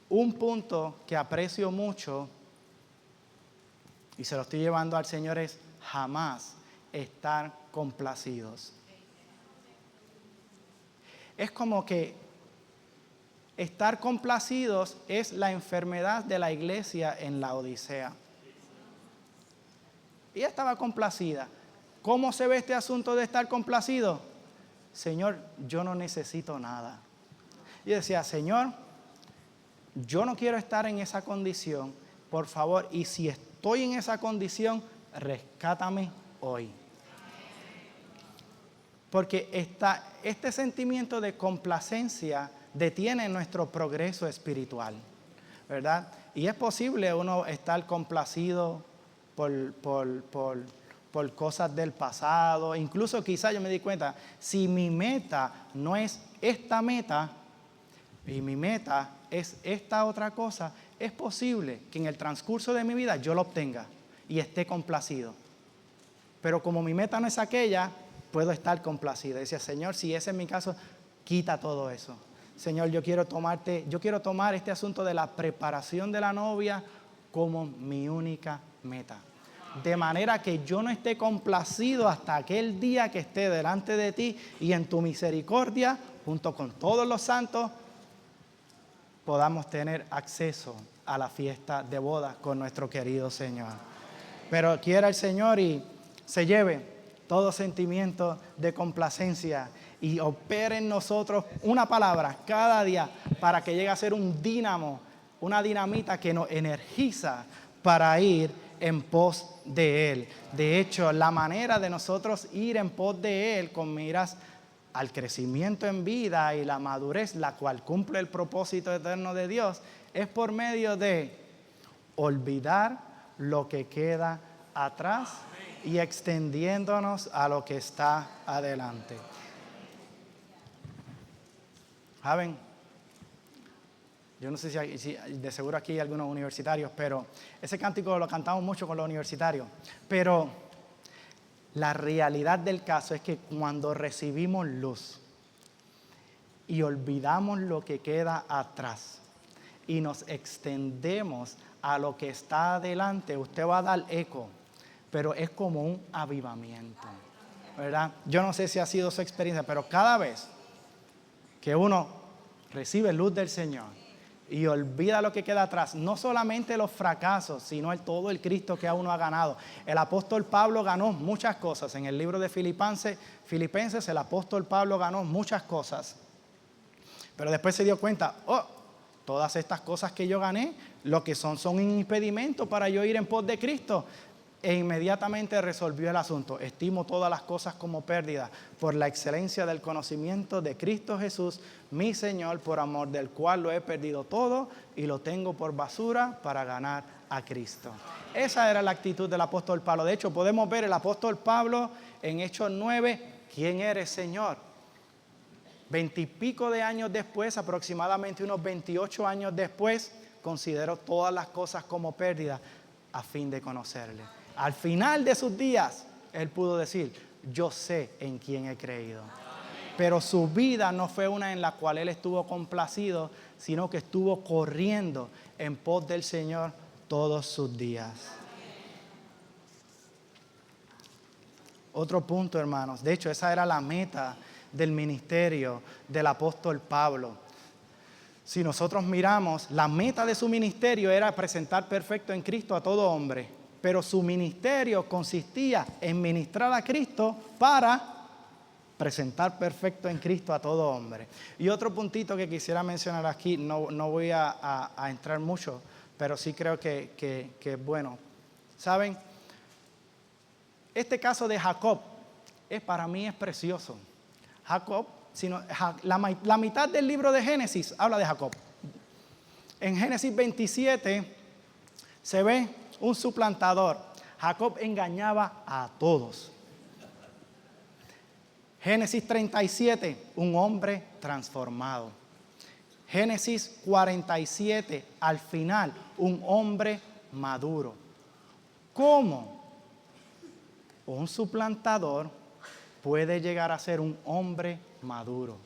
Un punto que aprecio mucho y se lo estoy llevando al Señor es jamás estar complacidos. Es como que estar complacidos es la enfermedad de la iglesia en la Odisea. Ella estaba complacida. ¿Cómo se ve este asunto de estar complacido? Señor, yo no necesito nada. Yo decía, Señor, yo no quiero estar en esa condición, por favor, y si estoy en esa condición, rescátame hoy. Porque este sentimiento de complacencia detiene nuestro progreso espiritual, ¿verdad? Y es posible uno estar complacido por cosas del pasado. Incluso quizá yo me di cuenta, si mi meta no es esta meta y mi meta es esta otra cosa, es posible que en el transcurso de mi vida yo lo obtenga y esté complacido. Pero como mi meta no es aquella, puedo estar complacido. Decía, Señor, si ese es mi caso, quita todo eso. Señor, yo quiero tomar este asunto de la preparación de la novia como mi única meta. De manera que yo no esté complacido hasta aquel día que esté delante de ti y en tu misericordia, junto con todos los santos, podamos tener acceso a la fiesta de bodas con nuestro querido Señor. Pero quiera el Señor y se lleve todo sentimiento de complacencia y opere en nosotros una palabra cada día para que llegue a ser un dínamo, una dinamita que nos energiza para ir en pos de Él. De hecho, la manera de nosotros ir en pos de Él con miras al crecimiento en vida y la madurez, la cual cumple el propósito eterno de Dios, es por medio de olvidar lo que queda atrás y extendiéndonos a lo que está adelante. ¿Saben? Yo no sé si de seguro aquí hay algunos universitarios, pero ese cántico lo cantamos mucho con los universitarios. Pero la realidad del caso es que cuando recibimos luz y olvidamos lo que queda atrás y nos extendemos a lo que está adelante, usted va a dar eco, pero es como un avivamiento, ¿verdad? Yo no sé si ha sido su experiencia, pero cada vez que uno recibe luz del Señor y olvida lo que queda atrás, no solamente los fracasos, sino todo el Cristo que a uno ha ganado. El apóstol Pablo ganó muchas cosas. En el libro de Filipenses, el apóstol Pablo ganó muchas cosas. Pero después se dio cuenta, todas estas cosas que yo gané, lo que son un impedimento para yo ir en pos de Cristo. E inmediatamente resolvió el asunto. Estimo todas las cosas como pérdida por la excelencia del conocimiento de Cristo Jesús, mi Señor, por amor del cual lo he perdido todo y lo tengo por basura para ganar a Cristo. Esa era la actitud del apóstol Pablo. De hecho, podemos ver el apóstol Pablo en Hechos 9, ¿quién eres, Señor? 20 y pico de años después, aproximadamente unos 28 años después, consideró todas las cosas como pérdida a fin de conocerle. Al final de sus días, él pudo decir, yo sé en quién he creído. Pero su vida no fue una en la cual él estuvo complacido, sino que estuvo corriendo en pos del Señor todos sus días. Otro punto, hermanos. De hecho, esa era la meta del ministerio del apóstol Pablo. Si nosotros miramos, la meta de su ministerio era presentar perfecto en Cristo a todo hombre. Pero su ministerio consistía en ministrar a Cristo para presentar perfecto en Cristo a todo hombre. Y otro puntito que quisiera mencionar aquí, no voy a entrar mucho, pero sí creo que es bueno. ¿Saben? Este caso de Jacob, para mí es precioso. Jacob sino la mitad del libro de Génesis habla de Jacob. En Génesis 27 se ve un suplantador. Jacob engañaba a todos. Génesis 37, un hombre transformado. Génesis 47, al final, un hombre maduro. ¿Cómo un suplantador puede llegar a ser un hombre maduro?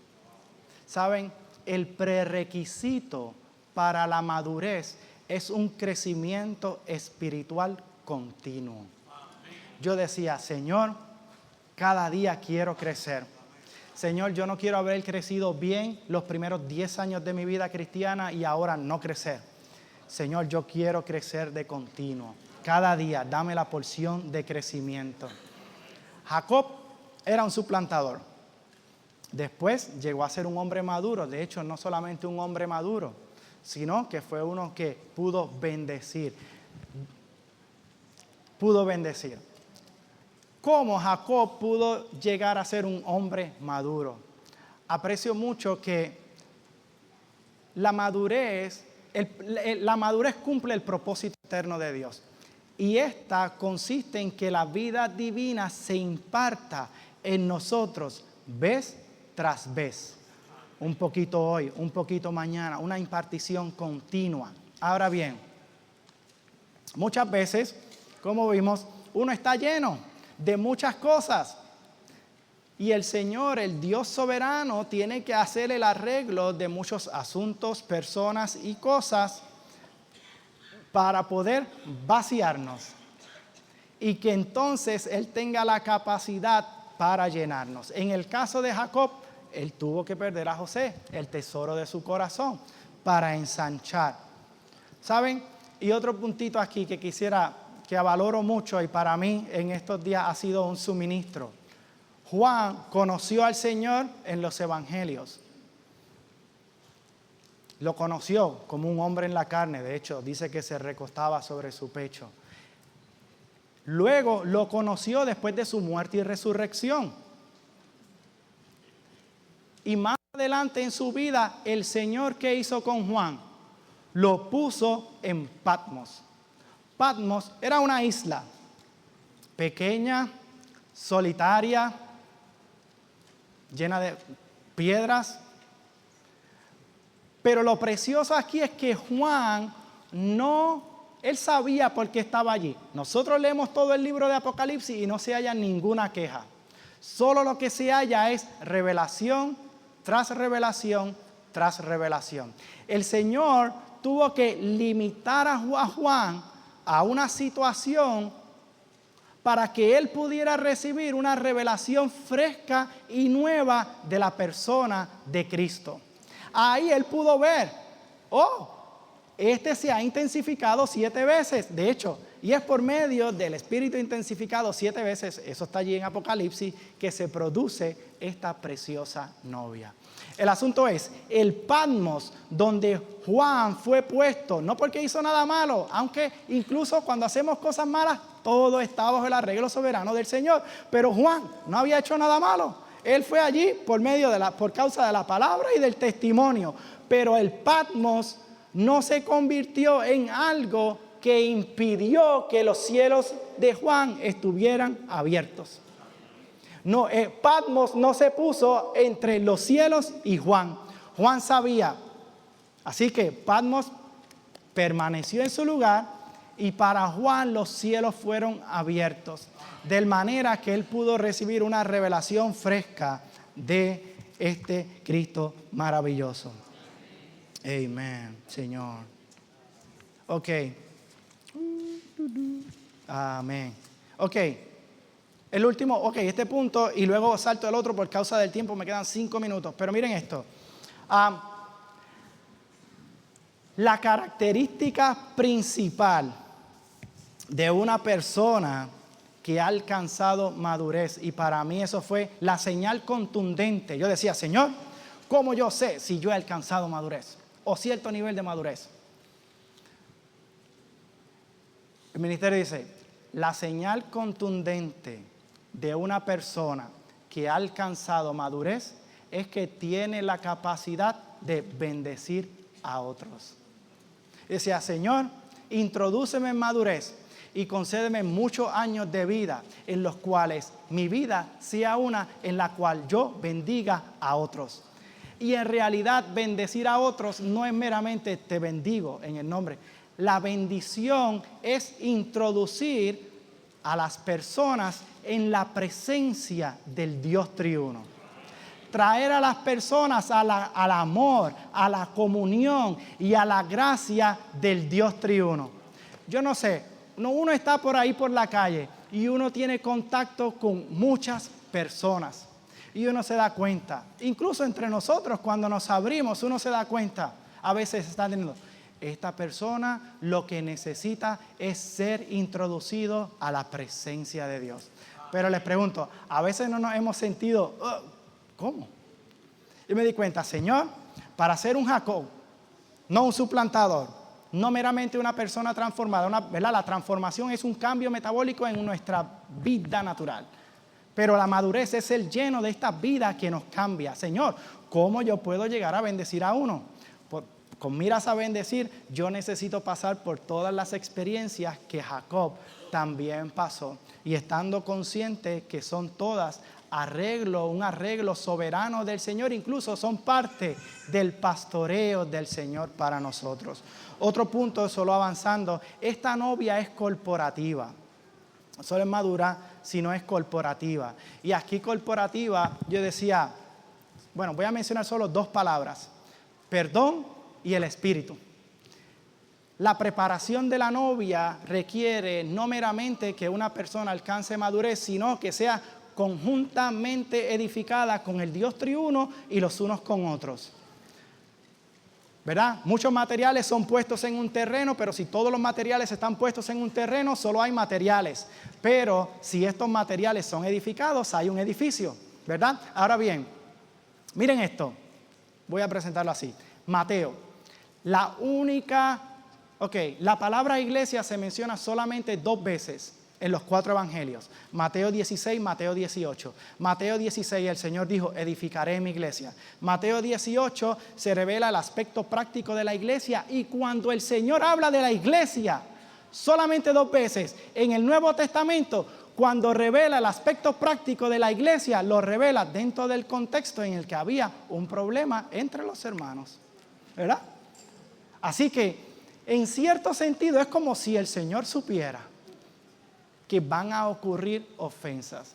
¿Saben? El prerequisito para la madurez es un crecimiento espiritual continuo. Yo decía, Señor, cada día quiero crecer. Señor, yo no quiero haber crecido bien los primeros 10 años de mi vida cristiana y ahora no crecer. Señor, yo quiero crecer de continuo. Cada día dame la porción de crecimiento. Jacob era un suplantador. Después llegó a ser un hombre maduro. De hecho, no solamente un hombre maduro, sino que fue uno que pudo bendecir. ¿Cómo Jacob pudo llegar a ser un hombre maduro? Aprecio mucho que la madurez cumple el propósito eterno de Dios. Y esta consiste en que la vida divina se imparta en nosotros vez tras vez. Un poquito hoy, un poquito mañana, una impartición continua. Ahora bien, muchas veces, como vimos, uno está lleno de muchas cosas. Y el Señor, el Dios soberano, tiene que hacer el arreglo de muchos asuntos, personas y cosas para poder vaciarnos. Y que entonces Él tenga la capacidad para llenarnos. En el caso de Jacob, él tuvo que perder a José, el tesoro de su corazón, para ensanchar. ¿Saben? Y otro puntito aquí que que valoro mucho y para mí en estos días ha sido un suministro. Juan conoció al Señor en los evangelios. Lo conoció como un hombre en la carne, de hecho dice que se recostaba sobre su pecho. Luego lo conoció después de su muerte y resurrección. Y más adelante en su vida, el Señor, ¿qué hizo con Juan? Lo puso en Patmos. Patmos era una isla pequeña, solitaria, llena de piedras. Pero lo precioso aquí es que Juan él sabía por qué estaba allí. Nosotros leemos todo el libro de Apocalipsis y no se halla ninguna queja. Solo lo que se halla es revelación tras revelación tras revelación. El Señor tuvo que limitar a Juan a una situación para que él pudiera recibir una revelación fresca y nueva de la persona de Cristo. Ahí él pudo ver, este se ha intensificado 7 veces, de hecho, y es por medio del Espíritu intensificado 7 veces, eso está allí en Apocalipsis, que se produce esta preciosa novia. El asunto es, el Patmos donde Juan fue puesto, no porque hizo nada malo, aunque incluso cuando hacemos cosas malas, todo está bajo el arreglo soberano del Señor. Pero Juan no había hecho nada malo. Él fue allí por causa de la palabra y del testimonio. Pero el Patmos no se convirtió en algo que impidió que los cielos de Juan estuvieran abiertos. No, Patmos no se puso entre los cielos y Juan. Juan sabía. Así que Patmos permaneció en su lugar y para Juan los cielos fueron abiertos. De manera que él pudo recibir una revelación fresca de este Cristo maravilloso. Amén, Señor. Ok. Amén. Ok. El último, este punto, y luego salto el otro por causa del tiempo, me quedan 5 minutos. Pero miren esto. La característica principal de una persona que ha alcanzado madurez, y para mí eso fue la señal contundente. Yo decía, Señor, ¿cómo yo sé si yo he alcanzado madurez o cierto nivel de madurez? El ministerio dice, la señal contundente de una persona que ha alcanzado madurez es que tiene la capacidad de bendecir a otros. Decía, Señor, introdúceme en madurez y concédeme muchos años de vida en los cuales mi vida sea una en la cual yo bendiga a otros. Y en realidad bendecir a otros no es meramente te bendigo en el nombre. La bendición es introducir a las personas en la presencia del Dios triuno. Traer a las personas al amor, a la comunión y a la gracia del Dios triuno. Yo no sé, uno está por ahí por la calle y uno tiene contacto con muchas personas y uno se da cuenta, incluso entre nosotros cuando nos abrimos uno se da cuenta, a veces está teniendo, esta persona lo que necesita es ser introducido a la presencia de Dios. Pero les pregunto, a veces no nos hemos sentido, ¿cómo? Yo me di cuenta, Señor, para ser un Jacob, no un suplantador, no meramente una persona transformada, ¿verdad? La transformación es un cambio metabólico en nuestra vida natural. Pero la madurez es el lleno de esta vida que nos cambia. Señor, ¿cómo yo puedo llegar a bendecir a uno? Con miras a bendecir, yo necesito pasar por todas las experiencias que Jacob también pasó. Y estando consciente que son todas un arreglo soberano del Señor, incluso son parte del pastoreo del Señor para nosotros. Otro punto, solo avanzando, esta novia es corporativa. No solo es madura, sino es corporativa. Y aquí corporativa, yo decía, bueno, voy a mencionar solo dos palabras, perdón y el espíritu. La preparación de la novia requiere no meramente que una persona alcance madurez, sino que sea conjuntamente edificada con el Dios triuno y los unos con otros. ¿Verdad? Muchos materiales son puestos en un terreno, pero si todos los materiales están puestos en un terreno, solo hay materiales. Pero si estos materiales son edificados, hay un edificio, ¿verdad? Ahora bien, miren esto. Voy a presentarlo así. Mateo. La palabra iglesia se menciona solamente 2 veces en los 4 evangelios. Mateo 16, Mateo 18. Mateo 16 el Señor dijo, edificaré mi iglesia. Mateo 18 se revela el aspecto práctico de la iglesia, y cuando el Señor habla de la iglesia, solamente 2 veces. En el Nuevo Testamento, cuando revela el aspecto práctico de la iglesia, lo revela dentro del contexto en el que había un problema entre los hermanos. ¿Verdad? Así que, en cierto sentido, es como si el Señor supiera que van a ocurrir ofensas.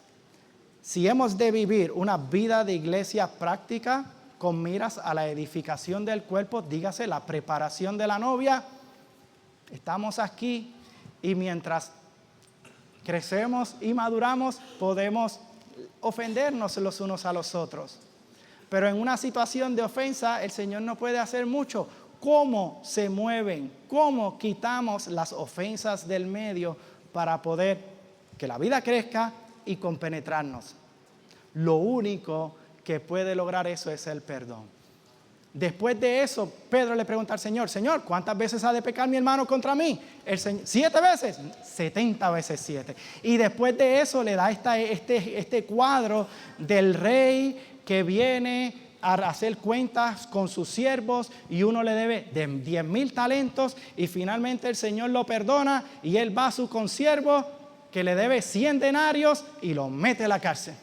Si hemos de vivir una vida de iglesia práctica con miras a la edificación del cuerpo, dígase la preparación de la novia, estamos aquí y mientras crecemos y maduramos podemos ofendernos los unos a los otros. Pero en una situación de ofensa el Señor no puede hacer mucho. ¿Cómo se mueven? ¿Cómo quitamos las ofensas del medio para poder que la vida crezca y compenetrarnos? Lo único que puede lograr eso es el perdón. Después de eso, Pedro le pregunta al Señor, Señor, ¿cuántas veces ha de pecar mi hermano contra mí? El Señor, 7 veces, 70 veces 7. Y después de eso le da este cuadro del rey que viene a hacer cuentas con sus siervos, y uno le debe de 10,000 talentos, y finalmente el Señor lo perdona y él va a su consiervo que le debe 100 denarios y lo mete a la cárcel.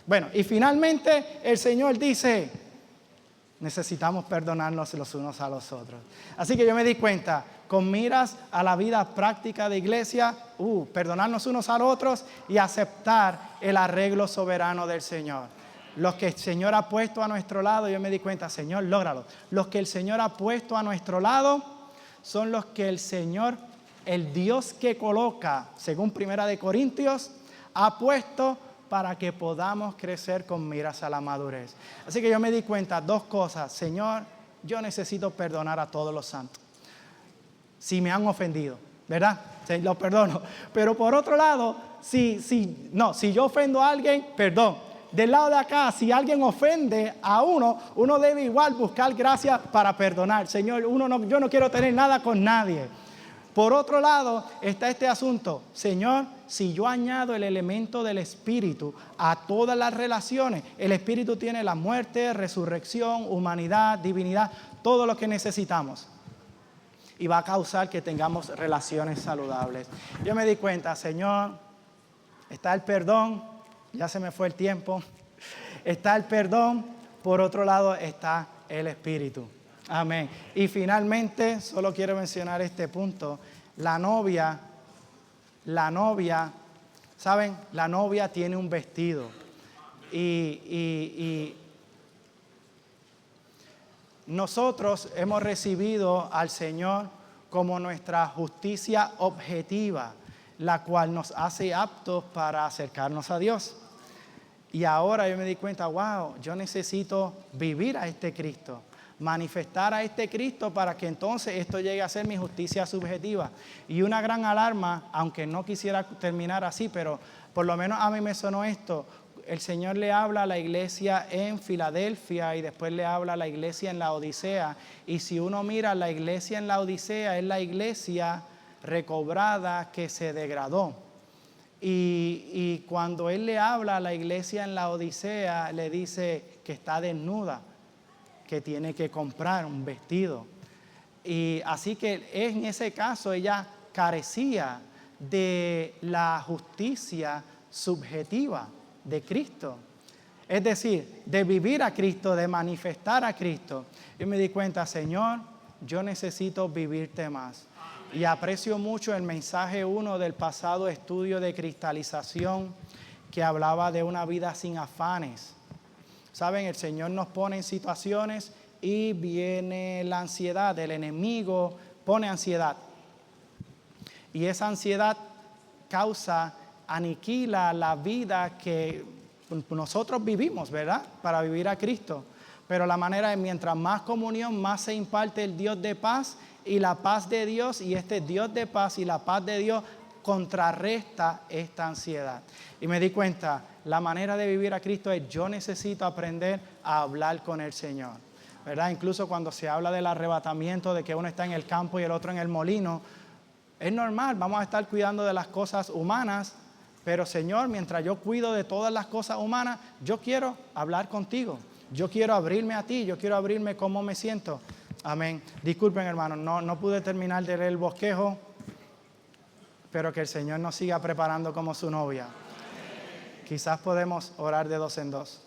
Bueno, y finalmente el Señor dice, necesitamos perdonarnos los unos a los otros. Así que yo me di cuenta, con miras a la vida práctica de iglesia, perdonarnos unos a los otros y aceptar el arreglo soberano del Señor. Los que el Señor ha puesto a nuestro lado, yo me di cuenta, Señor, lógralo. Los que el Señor ha puesto a nuestro lado son los que el Señor, el Dios que coloca, según 1 Corintios, ha puesto para que podamos crecer con miras a la madurez. Así que yo me di cuenta, 2 cosas. Señor, yo necesito perdonar a todos los santos. Si me han ofendido, ¿verdad? Los perdono. Pero por otro lado, si yo ofendo a alguien, perdón. Del lado de acá, si alguien ofende a uno debe igual buscar gracia para perdonar. Señor, yo no quiero tener nada con nadie. Por otro lado está este asunto, Señor, si yo añado el elemento del Espíritu a todas las relaciones, el Espíritu tiene la muerte, resurrección, humanidad, divinidad, todo lo que necesitamos. Y va a causar que tengamos relaciones saludables. Yo me di cuenta, Señor, está el perdón, ya se me fue el tiempo, está el perdón, por otro lado está el Espíritu. Amén. Y finalmente, solo quiero mencionar este punto, la novia, ¿saben? La novia tiene un vestido y nosotros hemos recibido al Señor como nuestra justicia objetiva, la cual nos hace aptos para acercarnos a Dios. Y ahora yo me di cuenta, wow, yo necesito vivir a este Cristo, manifestar a este Cristo para que entonces esto llegue a ser mi justicia subjetiva. Y una gran alarma, aunque no quisiera terminar así, pero por lo menos a mí me sonó esto. El Señor le habla a la iglesia en Filadelfia y después le habla a la iglesia en la Odisea. Y si uno mira, la iglesia en la Odisea es la iglesia recobrada que se degradó. Y cuando Él le habla a la iglesia en la Odisea, le dice que está desnuda, que tiene que comprar un vestido. Y así que en ese caso ella carecía de la justicia subjetiva de Cristo. Es decir, de vivir a Cristo, de manifestar a Cristo. Y me di cuenta, Señor, yo necesito vivirte más. Y aprecio mucho el mensaje 1 del pasado estudio de cristalización que hablaba de una vida sin afanes. Saben, el Señor nos pone en situaciones y viene la ansiedad. El enemigo pone ansiedad. Y esa ansiedad aniquila la vida que nosotros vivimos, ¿verdad? Para vivir a Cristo. Pero la manera es, mientras más comunión, más se imparte el Dios de paz y la paz de Dios. Y este Dios de paz y la paz de Dios contrarresta esta ansiedad. Y me di cuenta, la manera de vivir a Cristo es, yo necesito aprender a hablar con el Señor, ¿verdad? Incluso cuando se habla del arrebatamiento, de que uno está en el campo y el otro en el molino, es normal, vamos a estar cuidando de las cosas humanas, pero Señor, mientras yo cuido de todas las cosas humanas, yo quiero hablar contigo, yo quiero abrirme a ti, yo quiero abrirme cómo me siento. Amén. Disculpen, hermanos, no pude terminar de leer el bosquejo, pero que el Señor nos siga preparando como su novia. Quizás podemos orar de 2 en 2.